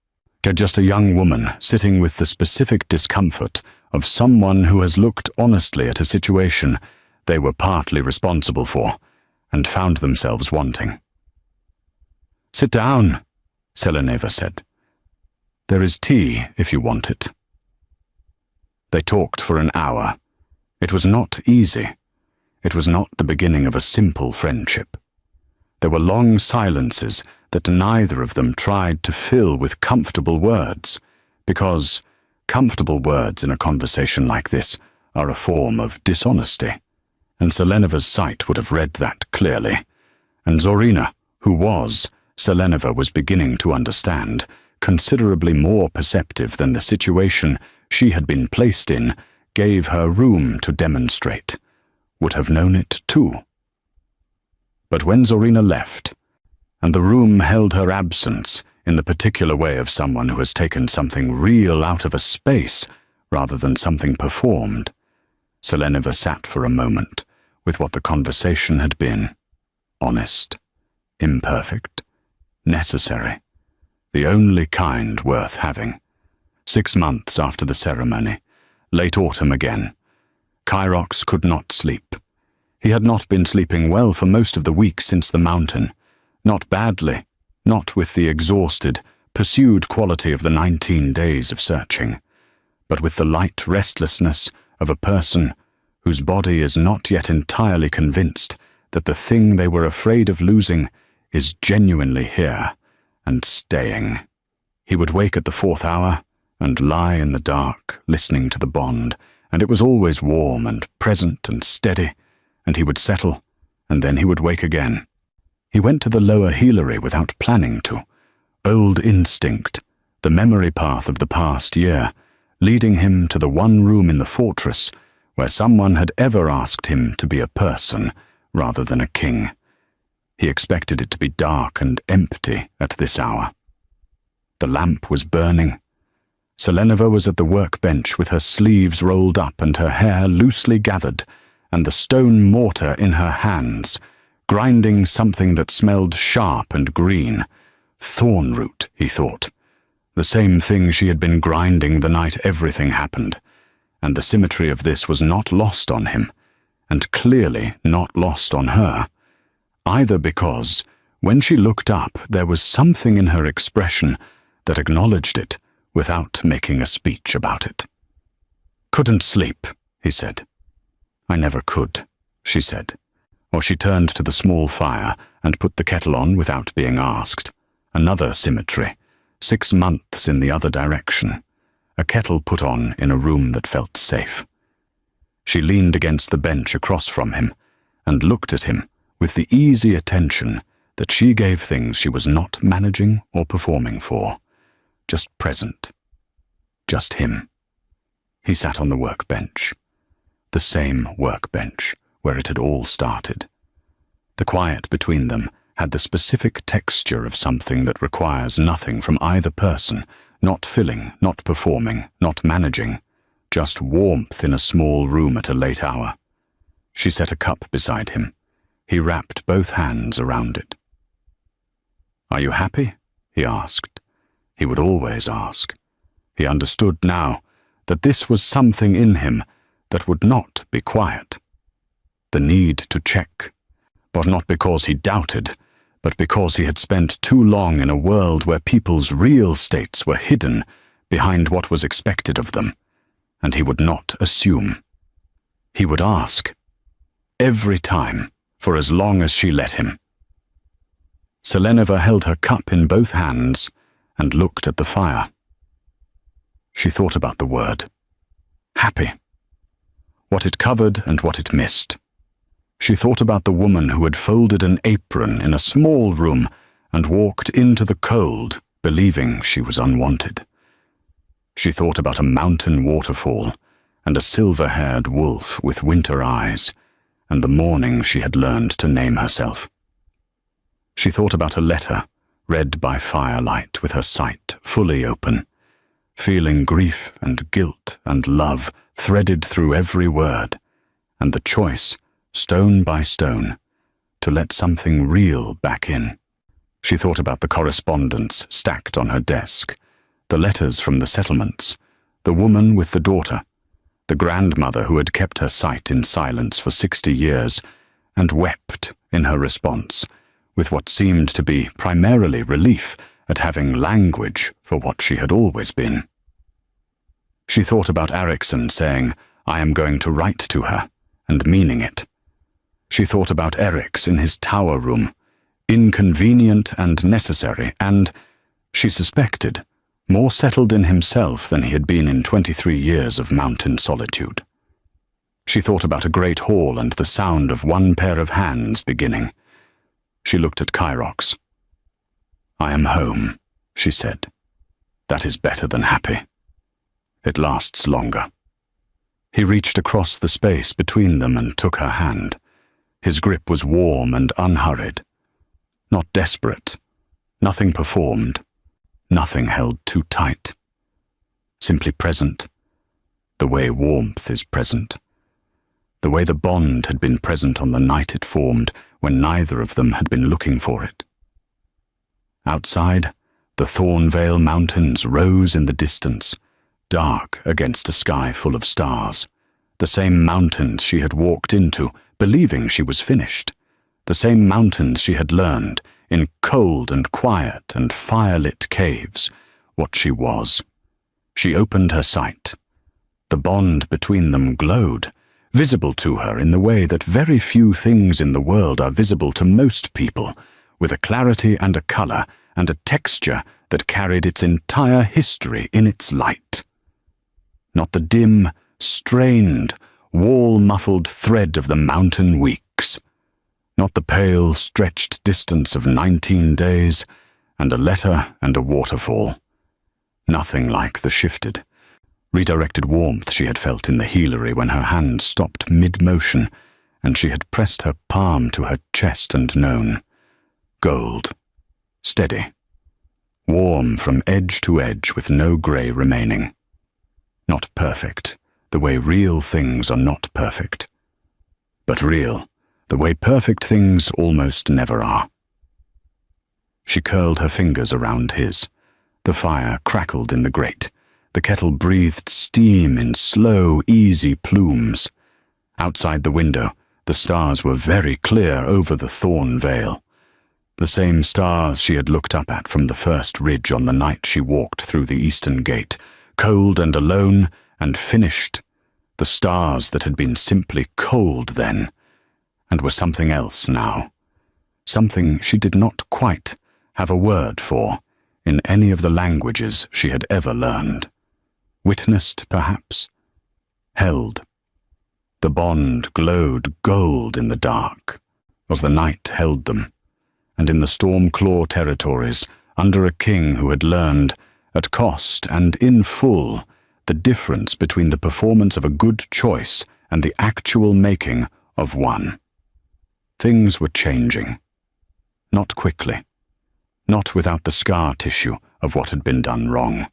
Just a young woman sitting with the specific discomfort of someone who has looked honestly at a situation they were partly responsible for and found themselves wanting. "Sit down," Selenova said. "There is tea if you want it." They talked for an hour. It was not easy. It was not the beginning of a simple friendship. There were long silences that neither of them tried to fill with comfortable words, because comfortable words in a conversation like this are a form of dishonesty, and Selenova's sight would have read that clearly. And Zorina, who was, Selenova was beginning to understand, considerably more perceptive than the situation she had been placed in, gave her room to demonstrate, would have known it too. But when Zorina left, and the room held her absence in the particular way of someone who has taken something real out of a space rather than something performed, Selenova sat for a moment with what the conversation had been: honest, imperfect, necessary, the only kind worth having. 6 months after the ceremony, late autumn again, Kyrox could not sleep. He had not been sleeping well for most of the week since the mountain. Not badly, not with the exhausted, pursued quality of the 19 days of searching, but with the light restlessness of a person whose body is not yet entirely convinced that the thing they were afraid of losing is genuinely here and staying. He would wake at the 4th hour and lie in the dark, listening to the bond, and it was always warm and present and steady, and he would settle, and then he would wake again. He went to the lower Healery without planning to. Old instinct, the memory path of the past year, leading him to the one room in the fortress where someone had ever asked him to be a person rather than a king. He expected it to be dark and empty at this hour. The lamp was burning. Selenova was at the workbench with her sleeves rolled up and her hair loosely gathered, and the stone mortar in her hands, grinding something that smelled sharp and green. Thorn root, he thought. The same thing she had been grinding the night everything happened, and the symmetry of this was not lost on him, and clearly not lost on her, either because, when she looked up, there was something in her expression that acknowledged it without making a speech about it. "Couldn't sleep," he said. "I never could," she said. Or she turned to the small fire and put the kettle on without being asked. Another symmetry, 6 months in the other direction. A kettle put on in a room that felt safe. She leaned against the bench across from him and looked at him with the easy attention that she gave things she was not managing or performing for. Just present. Just him. He sat on the workbench. The same workbench where it had all started. The quiet between them had the specific texture of something that requires nothing from either person, not filling, not performing, not managing, just warmth in a small room at a late hour. She set a cup beside him. He wrapped both hands around it. "Are you happy?" he asked. He would always ask. He understood now that this was something in him that would not be quiet. The need to check, but not because he doubted, but because he had spent too long in a world where people's real states were hidden behind what was expected of them, and he would not assume. He would ask, every time, for as long as she let him. Selenova held her cup in both hands and looked at the fire. She thought about the word. Happy. What it covered and what it missed. She thought about the woman who had folded an apron in a small room and walked into the cold, believing she was unwanted. She thought about a mountain waterfall and a silver-haired wolf with winter eyes, and the morning she had learned to name herself. She thought about a letter read by firelight with her sight fully open, feeling grief and guilt and love threaded through every word, and the choice, stone by stone, to let something real back in. She thought about the correspondence stacked on her desk, the letters from the settlements, the woman with the daughter, the grandmother who had kept her sight in silence for 60 years, and wept in her response, with what seemed to be primarily relief at having language for what she had always been. She thought about Ericsson saying, "I am going to write to her," and meaning it. She thought about Eric's in his tower room, inconvenient and necessary, and, she suspected, more settled in himself than he had been in 23 years of mountain solitude. She thought about a great hall and the sound of one pair of hands beginning. She looked at Kyrox. "I am home," she said. "That is better than happy. It lasts longer." He reached across the space between them and took her hand. His grip was warm and unhurried. Not desperate. Nothing performed. Nothing held too tight. Simply present. The way warmth is present. The way the bond had been present on the night it formed, when neither of them had been looking for it. Outside, the Thornvale Mountains rose in the distance, dark against a sky full of stars. The same mountains she had walked into, believing she was finished. The same mountains she had learned, in cold and quiet and firelit caves, what she was. She opened her sight. The bond between them glowed, visible to her in the way that very few things in the world are visible to most people, with a clarity and a color and a texture that carried its entire history in its light. Not the dim, strained, wall-muffled thread of the mountain weeks. Not the pale, stretched distance of 19 days, and a letter and a waterfall. Nothing like the shifted, redirected warmth she had felt in the healery when her hand stopped mid-motion, and she had pressed her palm to her chest and known. Gold. Steady. Warm from edge to edge with no grey remaining. Not perfect, the way real things are not perfect. But real, the way perfect things almost never are. She curled her fingers around his. The fire crackled in the grate. The kettle breathed steam in slow, easy plumes. Outside the window, the stars were very clear over the Thorn Vale. The same stars she had looked up at from the first ridge on the night she walked through the eastern gate, cold and alone and finished. The stars that had been simply cold then, and were something else now. Something she did not quite have a word for in any of the languages she had ever learned. Witnessed, perhaps? Held. The bond glowed gold in the dark, as the night held them, and in the Stormclaw territories, under a king who had learned, at cost and in full, the difference between the performance of a good choice and the actual making of one. Things were changing. Not quickly. Not without the scar tissue of what had been done wrong.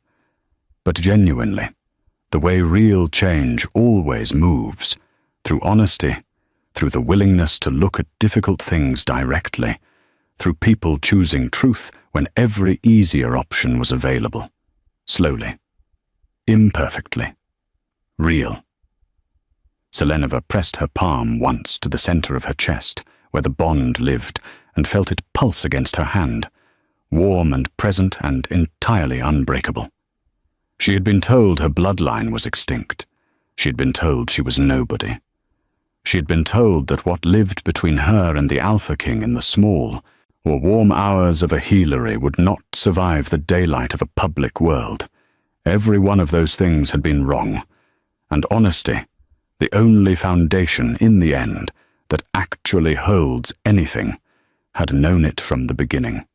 But genuinely, the way real change always moves, through honesty, through the willingness to look at difficult things directly, through people choosing truth when every easier option was available. Slowly. Imperfectly. Real. Selenova pressed her palm once to the center of her chest, where the bond lived, and felt it pulse against her hand, warm and present and entirely unbreakable. She had been told her bloodline was extinct. She had been told she was nobody. She had been told that what lived between her and the Alpha King in the small or warm hours of a healery would not survive the daylight of a public world. Every one of those things had been wrong, and honesty, the only foundation in the end, that actually holds anything, had known it from the beginning.